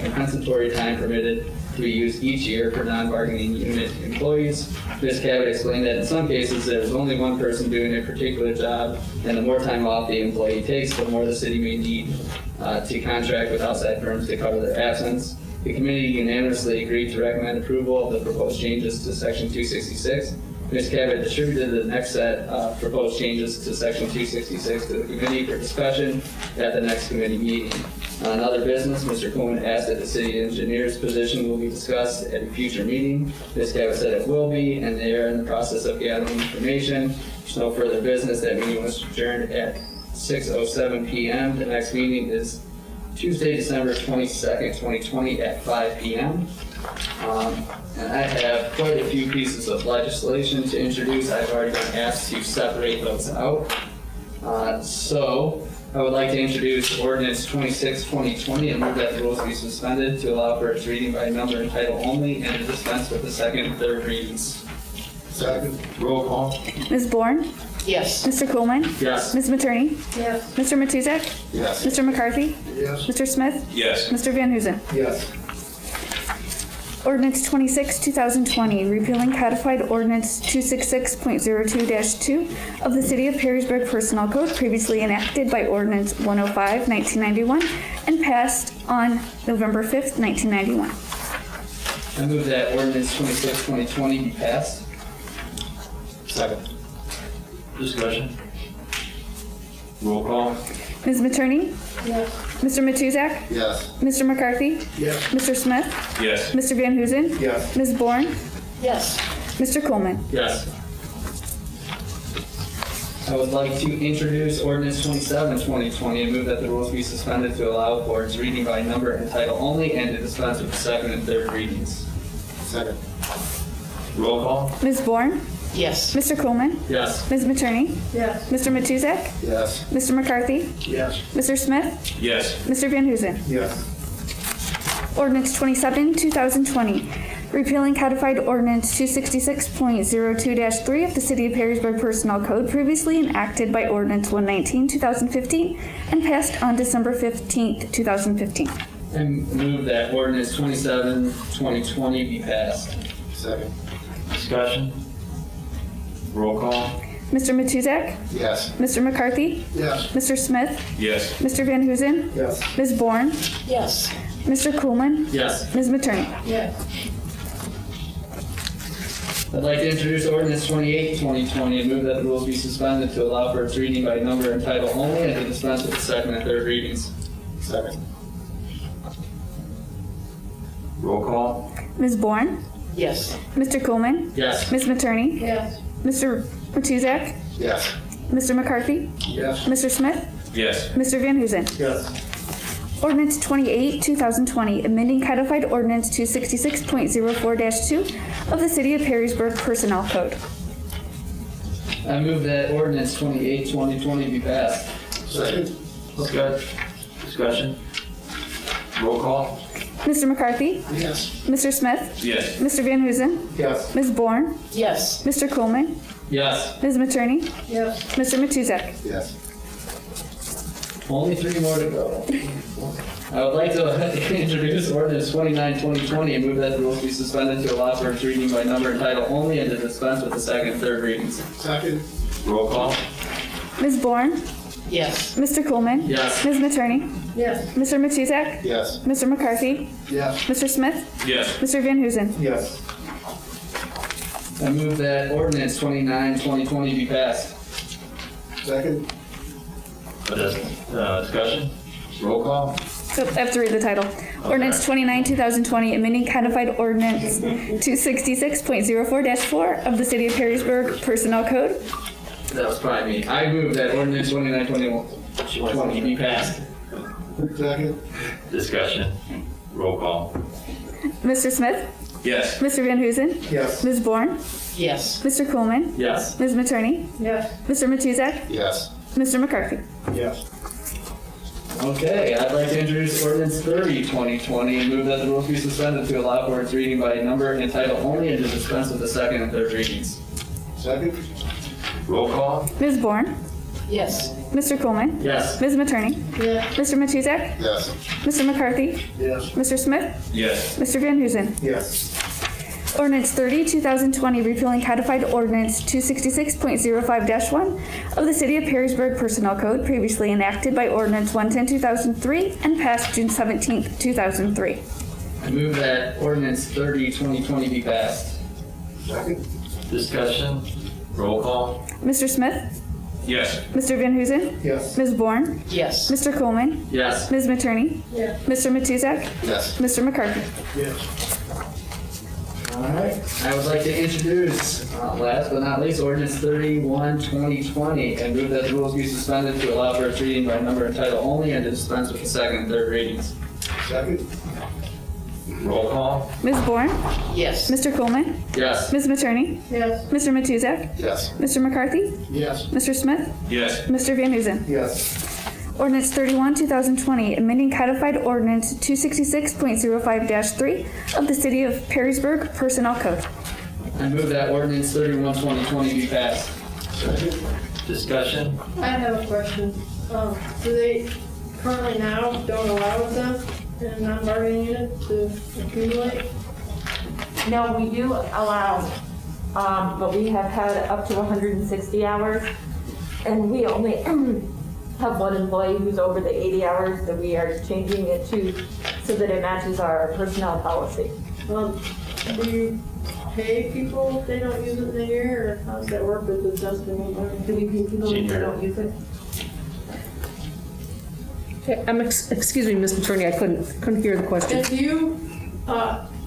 Speaker 13: compensatory time permitted to be used each year for non-bargaining unit employees. Ms. Cabot explained that in some cases there is only one person doing a particular job, and the more time off the employee takes, the more the city may need to contract with outside firms to cover their absence. The committee unanimously agreed to recommend approval of the proposed changes to section 266. Ms. Cabot distributed the next set of proposed changes to section 266 to the committee for discussion at the next committee meeting. On other business, Mr. Coleman asked that the city engineer's position will be discussed at a future meeting. Ms. Cabot said it will be, and they are in the process of gathering information. There's no further business. That meeting was adjourned at 6:07 p.m. The next meeting is Tuesday, December 22nd, 2020 at 5 p.m. And I have quite a few pieces of legislation to introduce. I've already been asked to separate those out. So I would like to introduce ordinance 26/2020 and move that the rules be suspended to allow for its reading by number and title only and to dispense with the second and third readings.
Speaker 9: Second?
Speaker 1: Roll call.
Speaker 2: Ms. Bourne?
Speaker 3: Yes.
Speaker 2: Mr. Coleman?
Speaker 5: Yes.
Speaker 2: Ms. Materney?
Speaker 11: Yes.
Speaker 2: Mr. Matuzak?
Speaker 10: Yes.
Speaker 2: Mr. McCarthy?
Speaker 9: Yes.
Speaker 2: Mr. Smith?
Speaker 5: Yes.
Speaker 2: Mr. Van Huzen?
Speaker 12: Yes.
Speaker 2: Ordinance 26, 2020, repealing codified ordinance 266.02-2 of the City of Perrysburg Personnel Code, previously enacted by ordinance 105, 1991, and passed on November 5th, 1991.
Speaker 13: I move that ordinance 26/2020 be passed.
Speaker 10: Second.
Speaker 1: Discussion. Roll call.
Speaker 2: Ms. Materney?
Speaker 11: Yes.
Speaker 2: Mr. Matuzak?
Speaker 10: Yes.
Speaker 2: Mr. McCarthy?
Speaker 9: Yes.
Speaker 2: Mr. Smith?
Speaker 5: Yes.
Speaker 2: Mr. Van Huzen?
Speaker 12: Yes.
Speaker 2: Ms. Bourne?
Speaker 3: Yes.
Speaker 2: Mr. Coleman?
Speaker 13: Yes. I would like to introduce ordinance 27/2020 and move that the rules be suspended to allow for its reading by number and title only and to dispense with the second and third readings.
Speaker 10: Second.
Speaker 1: Roll call.
Speaker 2: Ms. Bourne?
Speaker 3: Yes.
Speaker 2: Mr. Coleman,
Speaker 13: Yes.
Speaker 2: Ms. Matroni,
Speaker 11: Yes.
Speaker 2: Mr. Matuzak,
Speaker 10: Yes.
Speaker 2: Mr. McCarthy,
Speaker 9: Yes.
Speaker 2: Mr. Smith,
Speaker 5: Yes.
Speaker 2: Mr. Van Huzen.
Speaker 12: Yes.
Speaker 2: Ordinance 27, 2020, repealing codified ordinance 266.02-3 of the City of Perrysburg Personnel Code previously enacted by ordinance 119, 2015, and passed on December 15th, 2015.
Speaker 13: And move that ordinance 27, 2020 be passed.
Speaker 10: Second.
Speaker 1: Discussion? Roll call?
Speaker 2: Mr. Matuzak,
Speaker 10: Yes.
Speaker 2: Mr. McCarthy,
Speaker 9: Yes.
Speaker 2: Mr. Smith,
Speaker 5: Yes.
Speaker 2: Mr. Van Huzen,
Speaker 12: Yes.
Speaker 2: Ms. Bourne,
Speaker 3: Yes.
Speaker 2: Mr. Coolman,
Speaker 13: Yes.
Speaker 2: Ms. Matroni.
Speaker 11: Yes.
Speaker 13: I'd like to introduce ordinance 28, 2020, and move that the rules be suspended to allow for its reading by number and title only, and to dispense with the second and third readings.
Speaker 10: Second.
Speaker 1: Roll call?
Speaker 2: Ms. Bourne,
Speaker 3: Yes.
Speaker 2: Mr. Coolman,
Speaker 13: Yes.
Speaker 2: Ms. Matroni,
Speaker 11: Yes.
Speaker 2: Mr. Matuzak,
Speaker 10: Yes.
Speaker 2: Mr. McCarthy,
Speaker 9: Yes.
Speaker 2: Mr. Smith,
Speaker 5: Yes.
Speaker 2: Mr. Van Huzen.
Speaker 12: Yes.
Speaker 2: Ordinance 28, 2020, amending codified ordinance 266.04-2 of the City of Perrysburg Personnel Code.
Speaker 13: I move that ordinance 28, 2020 be passed.
Speaker 10: Second.
Speaker 1: Discussion? Roll call?
Speaker 2: Mr. McCarthy,
Speaker 10: Yes.
Speaker 2: Mr. Smith,
Speaker 5: Yes.
Speaker 2: Mr. Van Huzen,
Speaker 12: Yes.
Speaker 2: Ms. Bourne,
Speaker 3: Yes.
Speaker 2: Mr. Coleman,
Speaker 13: Yes.
Speaker 2: Ms. Matroni,
Speaker 11: Yes.
Speaker 2: Mr. Matuzak.
Speaker 10: Yes.
Speaker 13: Only 3 more to go. I would like to introduce ordinance 29, 2020, and move that the rules be suspended to allow for its reading by number and title only, and to dispense with the second and third readings.
Speaker 9: Second.
Speaker 1: Roll call?
Speaker 2: Ms. Bourne,
Speaker 3: Yes.
Speaker 2: Mr. Coleman,
Speaker 13: Yes.
Speaker 2: Ms. Matroni,
Speaker 11: Yes.
Speaker 2: Mr. Matuzak,
Speaker 10: Yes.
Speaker 2: Mr. McCarthy,
Speaker 9: Yes.
Speaker 2: Mr. Smith,
Speaker 5: Yes.
Speaker 2: Mr. Van Huzen.
Speaker 12: Yes.
Speaker 13: I move that ordinance 29, 2020 be passed.
Speaker 9: Second.
Speaker 1: Discussion? Roll call?
Speaker 2: So I have to read the title. Ordinance 29, 2020, amending codified ordinance 266.04-4 of the City of Perrysburg Personnel Code.
Speaker 13: That was probably me. I move that ordinance 29, 2020 be passed.
Speaker 9: Second.
Speaker 1: Discussion? Roll call?
Speaker 2: Mr. Smith,
Speaker 5: Yes.
Speaker 2: Mr. Van Huzen,
Speaker 12: Yes.
Speaker 2: Ms. Bourne,
Speaker 3: Yes.
Speaker 2: Mr. Coleman,
Speaker 13: Yes.
Speaker 2: Ms. Matroni,
Speaker 11: Yes.
Speaker 2: Mr. Matuzak,
Speaker 10: Yes.
Speaker 2: Mr. McCarthy.
Speaker 9: Yes.
Speaker 13: Okay, I'd like to introduce ordinance 30, 2020, and move that the rules be suspended to allow for its reading by number and title only, and to dispense with the second and third readings.
Speaker 9: Second.
Speaker 1: Roll call?
Speaker 2: Ms. Bourne,
Speaker 3: Yes.
Speaker 2: Mr. Coleman,
Speaker 13: Yes.
Speaker 2: Ms. Matroni,
Speaker 11: Yes.
Speaker 2: Mr. Matuzak,
Speaker 10: Yes.
Speaker 2: Mr. McCarthy,
Speaker 9: Yes.
Speaker 2: Mr. Smith,
Speaker 5: Yes.
Speaker 2: Mr. Van Huzen.
Speaker 12: Yes.
Speaker 2: Ordinance 30, 2020, repealing codified ordinance 266.05-1 of the City of Perrysburg Personnel Code previously enacted by ordinance 110, 2003 and passed June 17th, 2003.
Speaker 13: I move that ordinance 30, 2020 be passed.
Speaker 9: Second.
Speaker 1: Discussion? Roll call?
Speaker 2: Mr. Smith,
Speaker 5: Yes.
Speaker 2: Mr. Van Huzen,
Speaker 12: Yes.
Speaker 2: Ms. Bourne,
Speaker 3: Yes.
Speaker 2: Mr. Coleman,
Speaker 13: Yes.
Speaker 2: Ms. Matroni,
Speaker 11: Yes.
Speaker 2: Mr. Matuzak,
Speaker 10: Yes.
Speaker 2: Mr. McCarthy.
Speaker 9: Yes.
Speaker 13: All right. I would like to introduce, last but not least, ordinance 31, 2020, and move that the rules be suspended to allow for its reading by number and title only, and to dispense with the second and third readings.
Speaker 9: Second.
Speaker 1: Roll call?
Speaker 2: Ms. Bourne,
Speaker 3: Yes.
Speaker 2: Mr. Coleman,
Speaker 13: Yes.
Speaker 2: Ms. Matroni,
Speaker 11: Yes.
Speaker 2: Mr. Matuzak,
Speaker 10: Yes.
Speaker 2: Mr. McCarthy,
Speaker 9: Yes.
Speaker 2: Mr. Smith,
Speaker 5: Yes.
Speaker 2: Mr. Van Huzen.
Speaker 12: Yes.
Speaker 2: Ordinance 31, 2020, amending codified ordinance 266.05-3 of the City of Perrysburg Personnel Code.
Speaker 13: I move that ordinance 31, 2020 be passed.
Speaker 9: Second.
Speaker 1: Discussion?
Speaker 11: I have a question. Do they currently now don't allow them in a non-bargaining unit to accumulate?
Speaker 8: No, we do allow, but we have had up to 160 hours, and we only have one employee who's over the 80 hours that we are changing it to so that it matches our personnel policy.
Speaker 11: Do you pay people if they don't use it in a year, or how does that work with the adjustment?
Speaker 8: Do we pay people if they don't use it?
Speaker 6: Excuse me, Ms. Matroni, I couldn't hear the question.
Speaker 11: If you,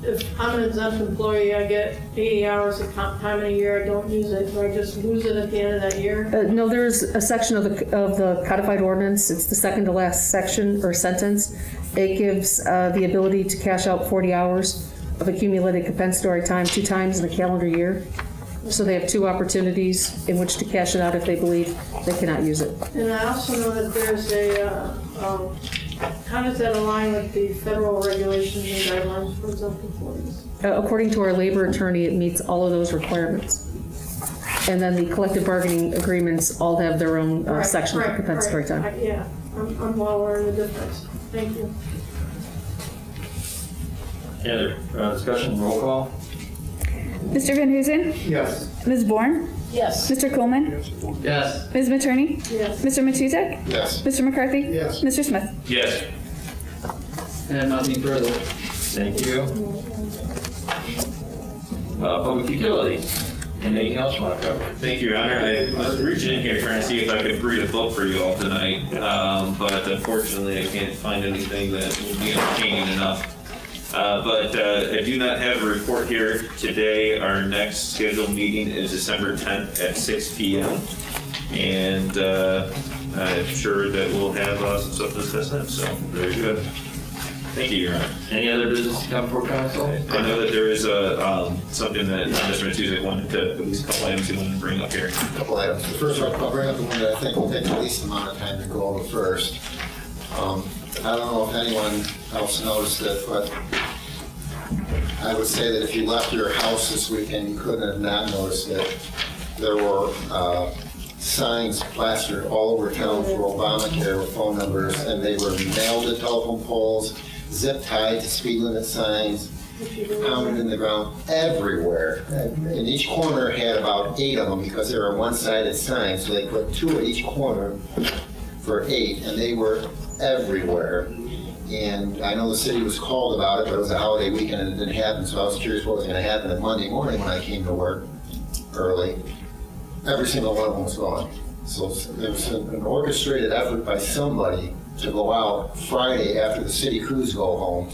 Speaker 11: if I'm an exempt employee, I get 80 hours of time in a year, I don't use it, do I just lose it at the end of that year?
Speaker 6: No, there's a section of the codified ordinance, it's the second to last section or sentence. It gives the ability to cash out 40 hours of accumulated compensatory time 2 times in a calendar year. So they have 2 opportunities in which to cash it out if they believe they cannot use it.
Speaker 11: And I also know that there's a, how does that align with the federal regulations and guidelines for self-employees?
Speaker 6: According to our labor attorney, it meets all of those requirements. And then the collective bargaining agreements all have their own section for compensatory time.
Speaker 11: Yeah, I'm well aware of the difference. Thank you.
Speaker 1: Any other discussion, roll call?
Speaker 2: Mr. Van Huzen?
Speaker 12: Yes.
Speaker 2: Ms. Bourne?
Speaker 3: Yes.
Speaker 2: Mr. Coleman?
Speaker 13: Yes.
Speaker 2: Ms. Materney?
Speaker 11: Yes.
Speaker 2: Mr. Matuzak?
Speaker 10: Yes.
Speaker 2: Mr. McCarthy?
Speaker 9: Yes.
Speaker 2: Mr. Smith?
Speaker 5: Yes.
Speaker 13: And nothing further.
Speaker 1: Thank you. Public utilities. Anything else you want to cover?
Speaker 5: Thank you, Your Honor. I was reaching in here trying to see if I could read a book for you all tonight, but unfortunately I can't find anything that will be entertaining enough. But I do not have a report here today. Our next scheduled meeting is December 10th at 6 p.m. And I'm sure that we'll have some stuff to discuss then, so very good. Thank you, Your Honor.
Speaker 1: Any other business to come before council?
Speaker 5: I know that there is something that Mr. Matuzak wanted to, at least a couple items he wanted to bring up here.
Speaker 10: A couple items. The first one, I'll bring up the one that I think will take the least amount of time to go over first. I don't know if anyone else noticed it, but I would say that if you left your house this weekend, you couldn't have not noticed it. There were signs plastered all over town for Obamacare with phone numbers, and they were nailed to telephone poles, zip tied to speed limit signs, pounded in the ground everywhere. And each corner had about 8 of them because they were one-sided signs, so they put 2 at each corner for 8, and they were everywhere. And I know the city was called about it, but it was a holiday weekend and it didn't happen, so I was curious what was going to happen on Monday morning when I came to work early. Every single one of them was gone. So there was an orchestrated effort by somebody to go out Friday after the city crews go home,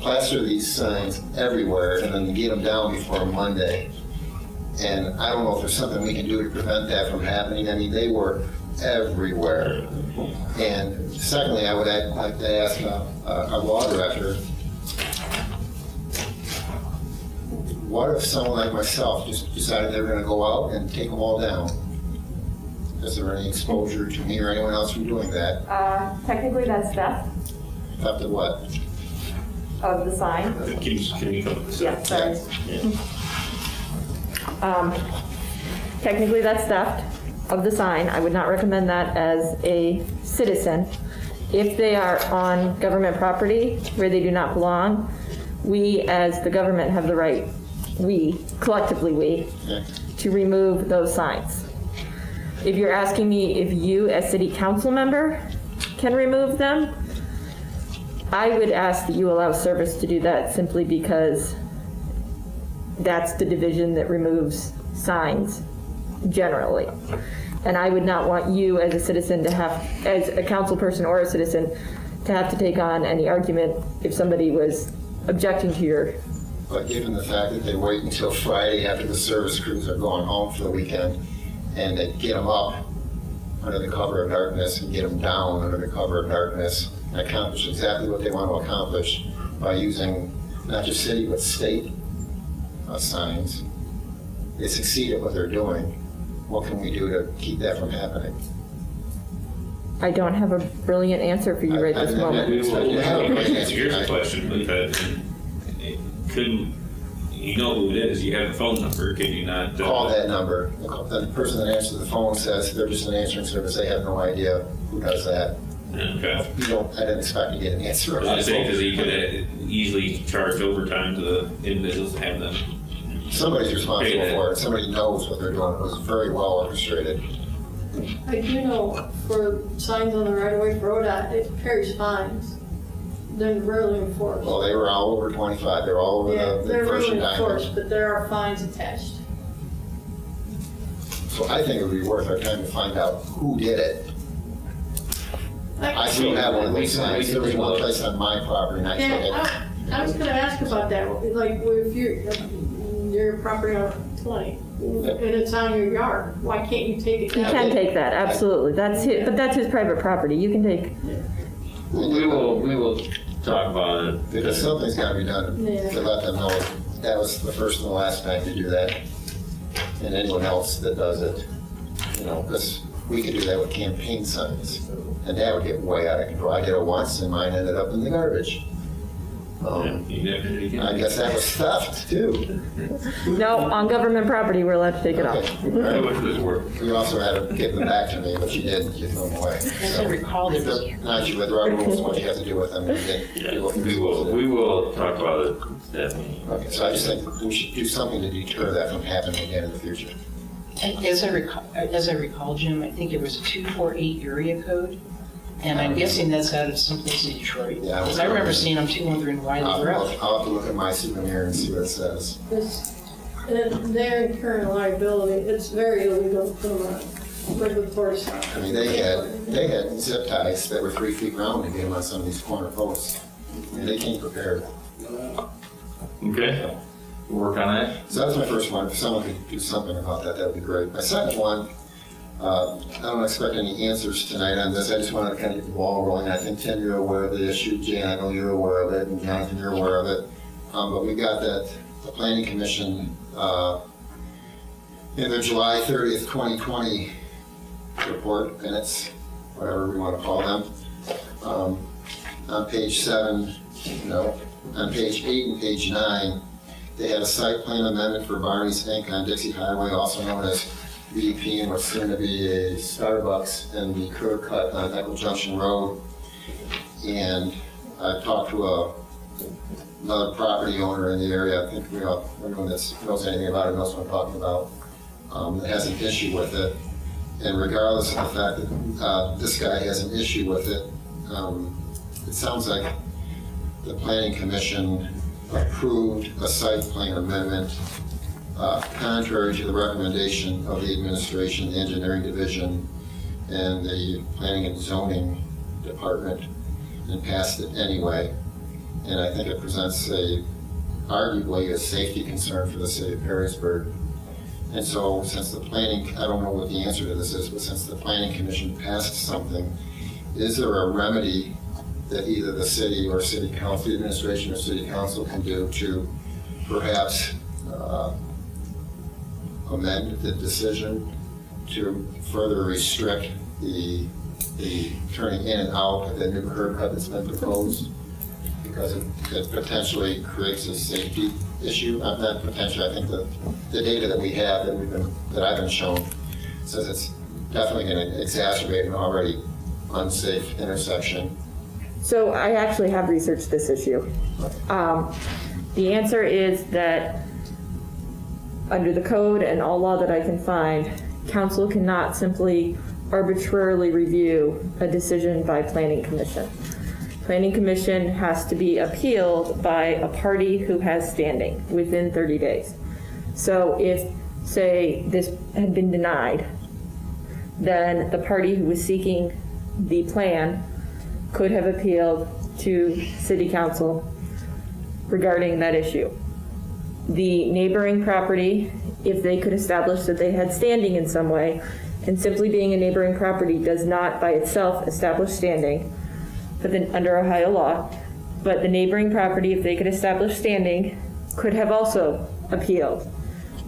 Speaker 10: plaster these signs everywhere, and then get them down before Monday. And I don't know if there's something we can do to prevent that from happening. I mean, they were everywhere. And secondly, I would like to ask our law director, what if someone like myself just decided they were going to go out and take them all down? Is there any exposure to me or anyone else from doing that?
Speaker 8: Technically, that's theft
Speaker 10: Theft of what?
Speaker 8: of the sign.
Speaker 5: Can you come?
Speaker 8: Yeah, sorry. Technically, that's theft of the sign. I would not recommend that as a citizen. If they are on government property where they do not belong, we as the government have the right, collectively, to remove those signs. If you're asking me if you as city council member can remove them, I would ask that you allow service to do that simply because that's the division that removes signs generally. And I would not want you as a citizen to have, as a council person or a citizen, to have to take on any argument if somebody was objecting to your.
Speaker 10: But given the fact that they wait until Friday after the service crews are going home for the weekend, and they get them up under the cover of darkness and get them down under the cover of darkness, and accomplish exactly what they want to accomplish by using not just city but state signs, they succeed at what they're doing. What can we do to keep that from happening?
Speaker 8: I don't have a brilliant answer for you right this moment.
Speaker 5: Here's a question, but couldn't, you know who it is, you have a phone number, can you not?
Speaker 10: Call that number. The person that answers the phone says they're just an answering service, they have no idea who does that.
Speaker 5: Okay.
Speaker 10: I didn't expect to get an answer.
Speaker 5: I was saying, because you could easily charge overtime to the individuals to have them.
Speaker 10: Somebody's responsible for it. Somebody knows what they're doing. It was very well orchestrated.
Speaker 11: I do know for signs on the right-of-way for ODOT, it carries fines. They're rarely enforced.
Speaker 10: Well, they were all over 25. They're all over
Speaker 11: Yeah,
Speaker 10: the
Speaker 11: they're
Speaker 10: first
Speaker 11: rarely
Speaker 10: diamond.
Speaker 11: enforced, but there are fines attached.
Speaker 10: So I think it would be worth our time to find out who did it. I still have one of those signs. There was one place on my property next to it.
Speaker 11: I was gonna ask about that, like, if your property on 20, and it's on your yard, why can't you take it
Speaker 8: You
Speaker 11: down?
Speaker 8: can take that, absolutely. That's his, but that's his private property. You can take.
Speaker 1: We will talk about it.
Speaker 10: Because something's got to be done
Speaker 11: Yeah.
Speaker 10: to let them know that was the first and the last time to do that. and anyone else that does it, you know, because we could do that with campaign signs, and that would get way out of control. I did it once, and mine ended up in the garbage. I guess that was theft, too.
Speaker 8: No, on government property, we're allowed to take it off.
Speaker 10: Okay.
Speaker 1: I wish this worked.
Speaker 10: You also had to give them back to me, but you didn't. You threw them away.
Speaker 3: As I recall, there was,
Speaker 10: Now that you read the right rules, what you have to do with them. You didn't
Speaker 1: Yeah,
Speaker 10: do what you're
Speaker 1: we
Speaker 10: supposed to do.
Speaker 1: we will talk about it, definitely.
Speaker 10: Okay, so I just think we should do something to deter that from happening again in the future.
Speaker 3: as I recall, Jim, I think it was a 248 area code. And I'm guessing that's out of someplace in Detroit.
Speaker 10: Yeah,
Speaker 3: Because I remember seeing them too, wondering why they were out.
Speaker 10: I'll have to look at my souvenir and see what it says.
Speaker 11: Their incurring liability, it's very illegal from a regulatory side.
Speaker 10: I mean, they had zip ties that were 3 feet round to get them on some of these corner posts. I mean, they came prepared.
Speaker 1: Okay, we'll work on that.
Speaker 10: So that's my first one. If someone could do something about that, that would be great. My second one, I don't expect any answers tonight on this. I just wanted to kind of get the ball rolling. I think, Tim, you're aware of the issue. Jan, I know you're aware of it, and Jonathan, you're aware of it. But we got the Planning Commission in the July 30th, 2020 report minutes, whatever we want to call them. On page 7, on page 8 and page 9, they had a site plan amendment for Barney's Inc. on Dixie Highway, also known as BP, and what's soon to be a Starbucks, and the curb cut on Echo Junction Road. And I talked to another property owner in the area. I think everyone that knows anything about it knows what I'm talking about. That has an issue with it. And regardless of the fact that this guy has an issue with it, it sounds like the Planning Commission approved a site plan amendment contrary to the recommendation of the administration, the engineering division, and the planning and zoning department, and passed it anyway. And I think it presents arguably a safety concern for the city of Perrysburg. And so since the planning, I don't know what the answer to this is, but since the Planning Commission passed something, is there a remedy that either the city or city council, the administration or city council can do to perhaps amend the decision to further restrict the turning in and out of the new curb cut that's been proposed? Because it potentially creates a safety issue. Not potentially, I think the data that we have that I've been shown says it's definitely going to exacerbate an already unsafe intersection.
Speaker 8: So I actually have researched this issue. The answer is that under the code and all law that I can find, council cannot simply arbitrarily review a decision by Planning Commission. Planning Commission has to be appealed by a party who has standing within 30 days. So if, say, this had been denied, then the party who was seeking the plan could have appealed to City Council regarding that issue. The neighboring property, if they could establish that they had standing in some way, and simply being a neighboring property does not by itself establish standing, but then under Ohio law, but the neighboring property, if they could establish standing, could have also appealed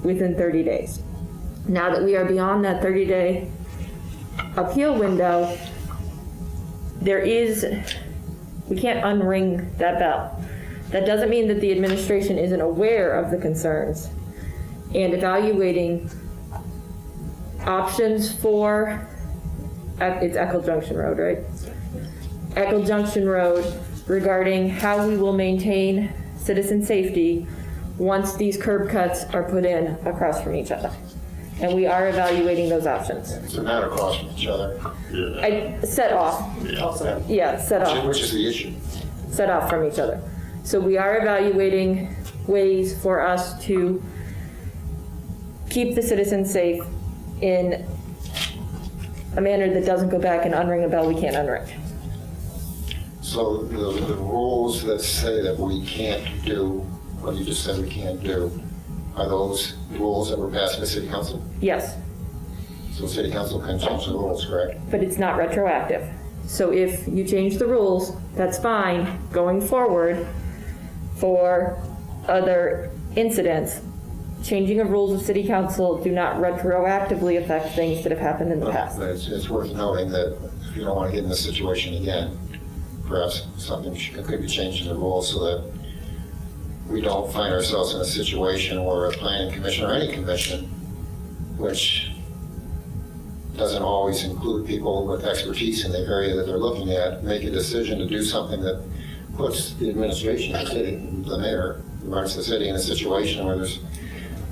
Speaker 8: within 30 days. Now that we are beyond that 30-day appeal window, we can't unring that bell. That doesn't mean that the administration isn't aware of the concerns and evaluating options for, it's Echo Junction Road, right? Echo Junction Road regarding how we will maintain citizen safety once these curb cuts are put in across from each other. And we are evaluating those options.
Speaker 10: So not across from each other.
Speaker 8: Set off. Yeah, set off.
Speaker 10: Which is the issue.
Speaker 8: Set off from each other. So we are evaluating ways for us to keep the citizens safe in a manner that doesn't go back and unring a bell we can't unring.
Speaker 10: So the rules that say that we can't do what you just said we can't do, are those rules that were passed by City Council?
Speaker 8: Yes.
Speaker 10: So City Council can change the rules, correct?
Speaker 8: But it's not retroactive. So if you change the rules, that's fine going forward for other incidents. changing of rules of city council do not retroactively affect things that have happened in the past.
Speaker 10: But it's worth noting that if you don't want to get in this situation again, perhaps something could be changed in the rules so that we don't find ourselves in a situation where a planning commission or any commission, which doesn't always include people with expertise in the area that they're looking at, make a decision to do something that puts the administration, the city, the mayor, who runs the city, in a situation where there's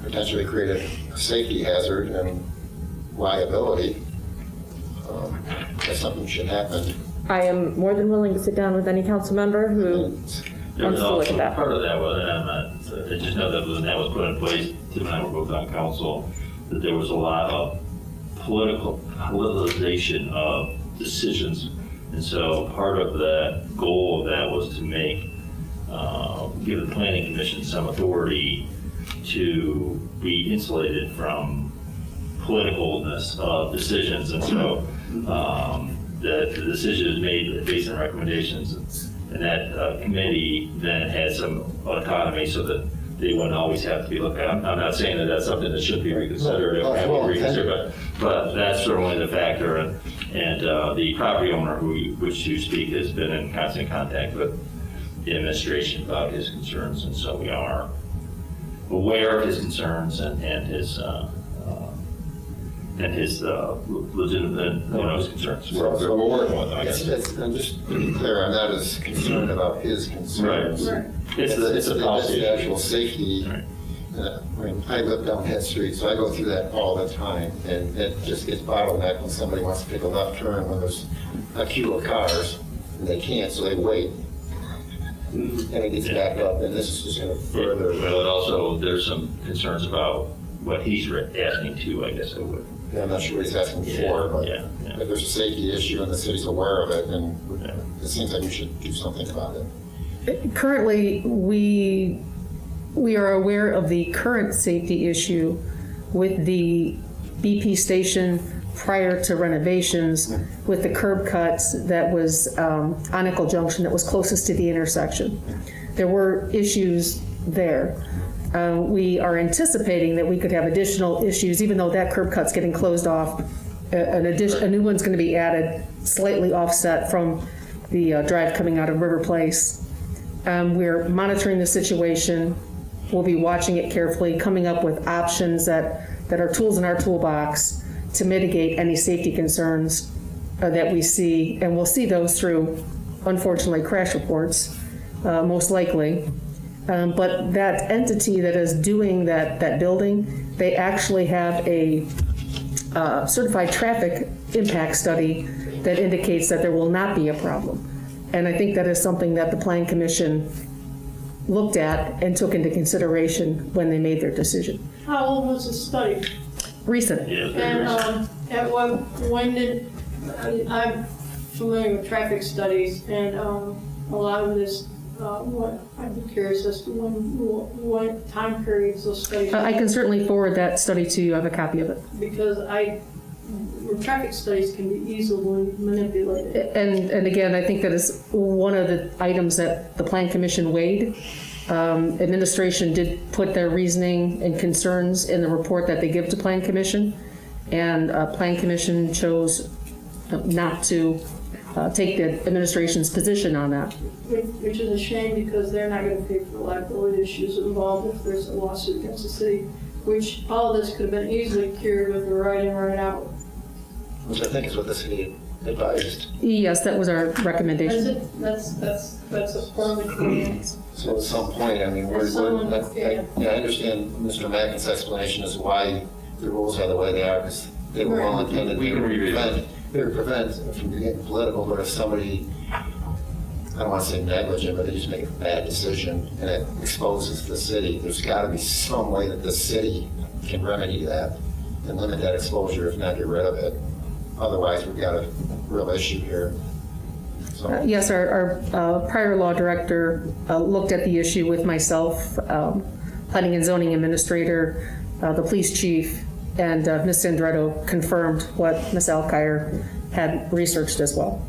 Speaker 10: potentially created a safety hazard and liability. That something should happen.
Speaker 8: I am more than willing to sit down with any council member who
Speaker 1: There was
Speaker 8: wants to look
Speaker 1: also
Speaker 8: at that.
Speaker 1: part of that was, and I'm not, I just know that when that was put in place, Tim and I were both on council, that there was a lot of politicization of decisions. And so part of the goal of that was to make, give the planning commission some authority to be insulated from politicalness of decisions. And so the decision is made based on recommendations. And that committee then had some autonomy so that they wouldn't always have to be looked at. I'm not saying that that's something that should be reconsidered, or have to be reconsidered, but that's certainly the factor. And the property owner which you speak has been in constant contact with the administration about his concerns, and so we are aware of his concerns and his legitimate, his concerns. We're working with them, I guess.
Speaker 10: I'm just to be clear, I'm not as concerned about his concerns.
Speaker 1: Right. It's the policy.
Speaker 10: The actual safety.
Speaker 1: Right.
Speaker 10: I mean, I live down Head Street, so I go through that all the time, and it just gets bottlenecked when somebody wants to take a left turn when there's a queue of cars, and they can't, so they wait. And it gets backed up, and this is just going to further.
Speaker 1: Well, it also, there's some concerns about what he's asking too, I guess I would.
Speaker 10: Yeah, I'm not sure what he's asking for, but
Speaker 1: yeah.
Speaker 10: if there's a safety issue and the city's aware of it, then it seems like we should do something about it.
Speaker 6: Currently, we are aware of the current safety issue with the BP station prior to renovations, with the curb cuts that was on Nickel Junction that was closest to the intersection. There were issues there. We are anticipating that we could have additional issues, even though that curb cut's getting closed off. A new one's going to be added, slightly offset from the drive coming out of River Place. We're monitoring the situation. We'll be watching it carefully, coming up with options that are tools in our toolbox to mitigate any safety concerns that we see. And we'll see those through, unfortunately, crash reports, most likely. But that entity that is doing that building, they actually have a certified traffic impact study that indicates that there will not be a problem. And I think that is something that the Planning Commission looked at and took into consideration when they made their decision.
Speaker 11: How old was the study?
Speaker 6: Recent.
Speaker 1: Yeah, very
Speaker 11: And at when did, I'm familiar with traffic studies, and a lot of this, I'd be curious as to what time periods those studies.
Speaker 6: I can certainly forward that study to you. I have a copy of it.
Speaker 11: Because traffic studies can be easily manipulated.
Speaker 6: And again, I think that is one of the items that the Plan Commission weighed. Administration did put their reasoning and concerns in the report that they give to Plan Commission, and Plan Commission chose not to take the administration's position on that.
Speaker 11: Which is a shame, because they're not going to pay for the liability issues involved if there's a lawsuit against the city, which all of this could have been easily cured with the right in, right out.
Speaker 10: Which I think is what the city advised.
Speaker 6: Yes, that was our recommendation.
Speaker 11: That's a perfect way.
Speaker 10: So at some point, I mean, I understand Mr. Mackin's explanation as why the rules are the way they are, because they were well intended.
Speaker 1: We can review it.
Speaker 10: They would prevent it from getting political, but if somebody, I don't want to say negligent, but they just make a bad decision and it exposes the city, there's got to be some way that the city can remedy that and limit that exposure, if not get rid of it. Otherwise, we've got a real issue here. So.
Speaker 6: Yes, our prior law director looked at the issue with myself, planning and zoning administrator, the police chief, and Ms. Sandretto confirmed what Ms. Alkire had researched as well.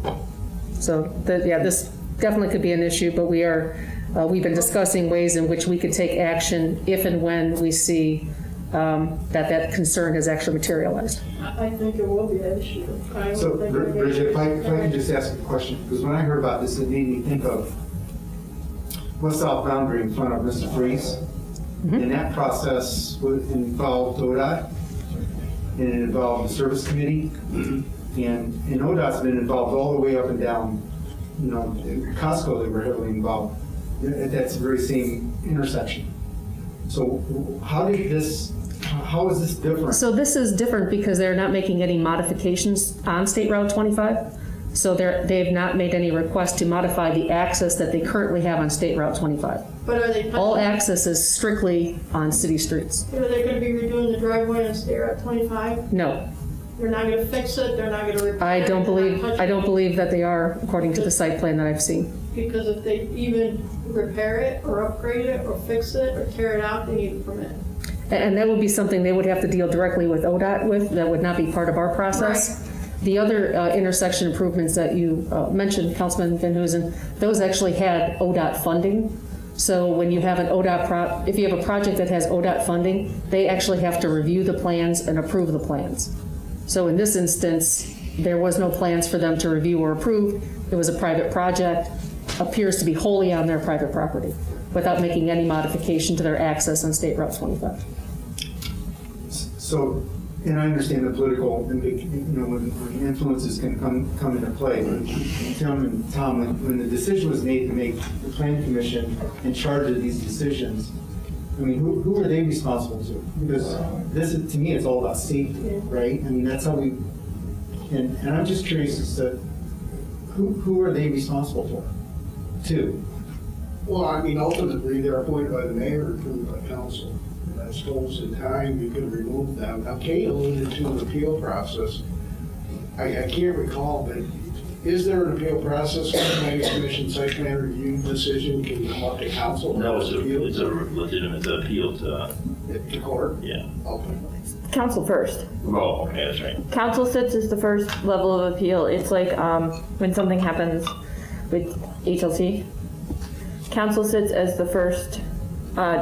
Speaker 6: So, this definitely could be an issue, but we are we've been discussing ways in which we could take action if and when we see that concern has actually materialized.
Speaker 11: I think it will be an issue. I
Speaker 12: So,
Speaker 11: don't think
Speaker 12: Bridget, if I can just ask a question, because when I heard about this, it made me think of West South Boundary in front of Mr. Freeze. And that process involved ODOT, and it involved the service committee, and ODOT's been involved all the way up and down, you know, Costco, they were heavily involved at that very same intersection. So how is this different?
Speaker 6: So this is different because they're not making any modifications on State Route 25. So they've not made any request to modify the access that they currently have on State Route 25.
Speaker 11: But are they?
Speaker 6: All access is strictly on city streets.
Speaker 11: Are they gonna be redoing the driveway on State Route 25?
Speaker 6: No,
Speaker 11: They're not gonna fix it, they're not gonna repair it?
Speaker 6: I don't
Speaker 11: they're not touching
Speaker 6: believe that they are, according to the site plan that I've seen.
Speaker 11: Because if they even repair it, or upgrade it, or fix it, or tear it out, they need a permit.
Speaker 6: And that would be something they would have to deal directly with ODOT with, that would not be part of our process. The other intersection improvements that you mentioned, Councilman Van Hoosen, those actually had ODOT funding. So when you have an ODOT, if you have a project that has ODOT funding, they actually have to review the plans and approve the plans. So in this instance, there was no plans for them to review or approve. It was a private project, appears to be wholly on their private property, without making any modification to their access on State Route 25.
Speaker 12: So, and I understand the political, when influences can come into play. Tim and Tom, when the decision was made to make the Plan Commission in charge of these decisions, I mean, who are they responsible to? Because this, to me, it's all about safety, right? I mean, that's how we, and I'm just curious as to who are they responsible for? To?
Speaker 9: Well, I mean, ultimately, they're appointed by the mayor or approved by council. I suppose in time, you could remove them. Now, Kate alluded to an appeal process. I can't recall, but is there an appeal process for the planning commission site plan review decision? Can you come up to council?
Speaker 1: No, it's a legitimate appeal to
Speaker 9: court?
Speaker 1: Yeah.
Speaker 9: Okay.
Speaker 8: Council first.
Speaker 1: Oh, okay, that's right.
Speaker 8: Council sits as the first level of appeal. It's like when something happens with HLC. Council sits as the first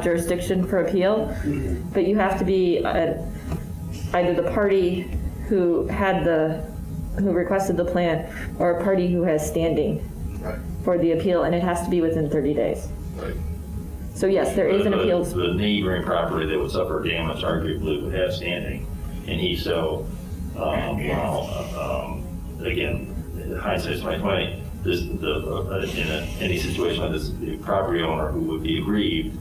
Speaker 8: jurisdiction for appeal, but you have to be either the party who requested the plan or a party who has standing for the appeal, and it has to be within 30 days.
Speaker 9: Right.
Speaker 8: So yes, there is an appeal.
Speaker 1: The neighboring property that would suffer damage arguably would have standing, and he so, again, hindsight's 20/20. In any situation like this, the property owner who would be aggrieved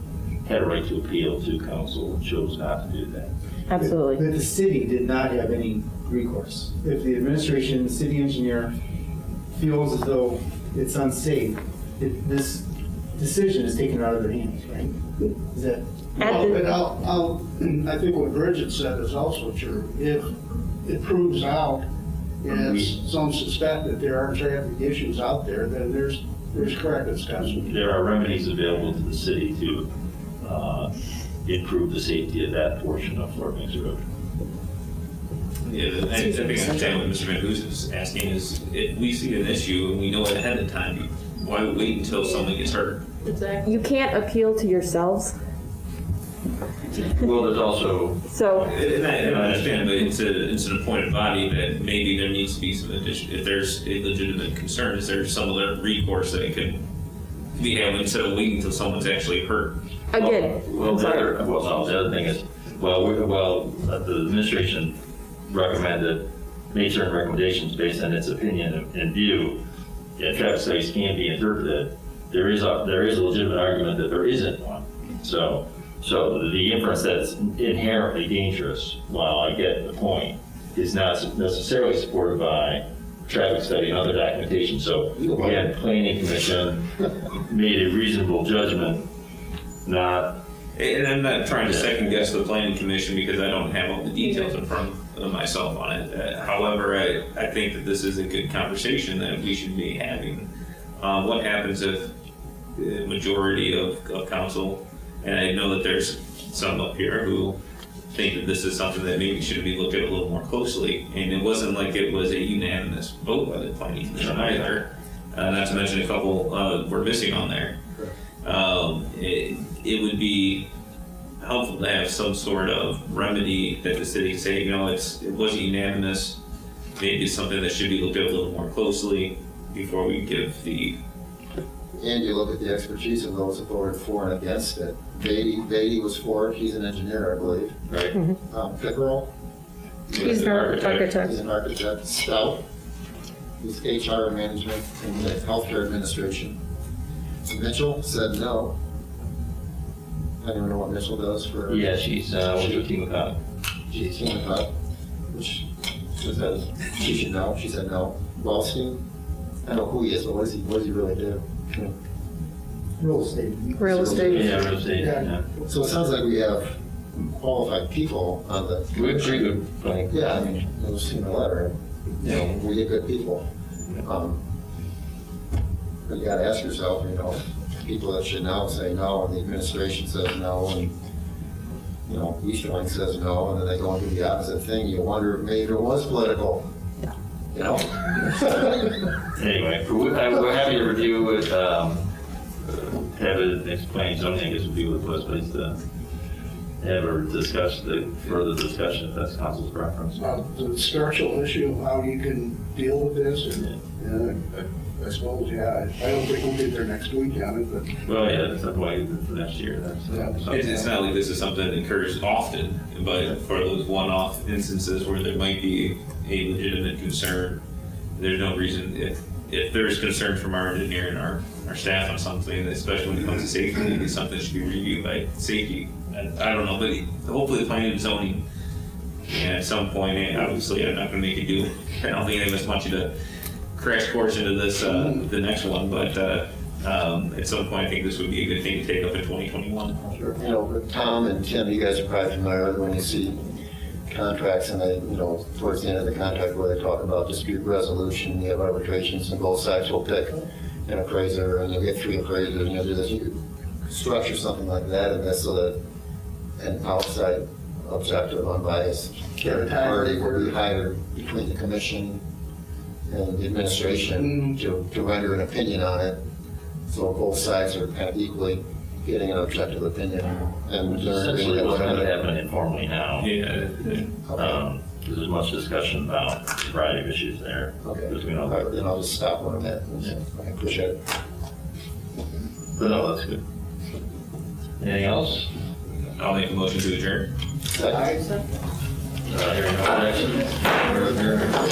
Speaker 1: had a right to appeal to council and chose not to do that.
Speaker 8: Absolutely.
Speaker 12: But the city did not have any recourse. If the administration, the city engineer feels as though it's unsafe, this decision is taken out of their hands, right? Is that?
Speaker 9: Well, but I think what Bridget said is also true. If it proves out, as some suspect that there are traffic issues out there, then there's corrective steps.
Speaker 1: There are remedies available to the city to improve the safety of that portion of Fort Mix Road.
Speaker 5: Yeah, I think I understand what Mr. Van Hoosen is asking is, if we see an issue and we know it ahead of time, why wait until someone gets hurt?
Speaker 11: Exactly.
Speaker 8: You can't appeal to yourselves.
Speaker 1: Well, there's also.
Speaker 8: So.
Speaker 5: And I understand, but it's an appointed body that maybe there needs to be some addition. If there's a legitimate concern, is there some other recourse that it could be had instead of waiting until someone's actually hurt?
Speaker 8: Again.
Speaker 1: The other thing is, the administration made certain recommendations based on its opinion and view. Yeah, traffic studies can be interpreted. There is a legitimate argument that there isn't one. So the inference that it's inherently dangerous, while I get the point, is not necessarily supported by traffic study and other documentation. So again, planning commission made a reasonable judgment, not.
Speaker 5: And I'm not trying to second guess the planning commission because I don't have all the details in front of myself on it. However, I think that this is a good conversation that we should be having. What happens if the majority of council, and I know that there's some up here who think that this is something that maybe should be looked at a little more closely, and it wasn't like it was a unanimous vote by the planning commission either. Not to mention a couple were missing on there. It would be helpful to have some sort of remedy that the city can say, you know, it wasn't unanimous. Maybe it's something that should be looked at a little more closely before we give the.
Speaker 10: And you look at the expertise of those that voted for and against it. Beatty was for it, he's an engineer, I believe.
Speaker 1: Right.
Speaker 10: Pickerel,
Speaker 6: He's an architect.
Speaker 10: he's an architect. Stout, he's HR management and the healthcare administration. Mitchell said no. I don't know what Mitchell does for.
Speaker 1: Yeah, she's with Team McConnell.
Speaker 10: She's team up, which says she should know. She said no. Wellstein, I know who he is, but what does he really do?
Speaker 12: Real estate.
Speaker 6: Real estate.
Speaker 1: Yeah, real estate, yeah.
Speaker 10: So it sounds like we have qualified people on the.
Speaker 1: We have pretty good planning.
Speaker 10: Yeah, I mean, it was in the letter. You know, we get good people. But you gotta ask yourself, you know, people that should know say no, and the administration says no, and, you know, Easterling says no, and then they go and do the opposite thing. You wonder if maybe it was political, you know?
Speaker 1: Anyway, we're happy to review it, have it explained, so I think it would be with us, but to have a further discussion if that's council's preference.
Speaker 9: The structural issue of how you can deal with this, and I suppose, yeah, I don't think we'll get there next week on it, but.
Speaker 1: Well, yeah, that's not why for next year.
Speaker 5: It's not like this is something that occurs often, but for those one-off instances where there might be a legitimate concern, there's no reason, if there's concern from our engineer and our staff on something, especially when it comes to safety, it's something that should be reviewed by safety. I don't know, but hopefully the planning and zoning, and at some point, obviously, I'm not gonna make you do, I don't think any of us want you to crash course into this, the next one, but at some point, I think this would be a good thing to take up in 2021.
Speaker 10: Sure. You know, Tom and Tim, you guys are probably familiar when you see contracts and they, you know, towards the end of the contract where they talk about dispute resolution, you have arbitrations and both sides will pick an appraiser and you'll get 3 appraisers and you'll do this. You could structure something like that in this so that an outside objective, unbiased third party will be hired between the commission and the administration to render an opinion on it. So both sides are kind of equally getting an objective opinion. And
Speaker 1: Essentially, what's kind of happening informally now.
Speaker 5: Yeah.
Speaker 1: There's much discussion about a variety of issues there.
Speaker 10: Okay.
Speaker 1: Between all
Speaker 10: All right, then I'll just stop where I'm at. I appreciate it.
Speaker 1: But no, that's good. Anything else?
Speaker 5: I'll make a motion to adjourn.
Speaker 10: Second.
Speaker 1: Hearing no objection. We're adjourned.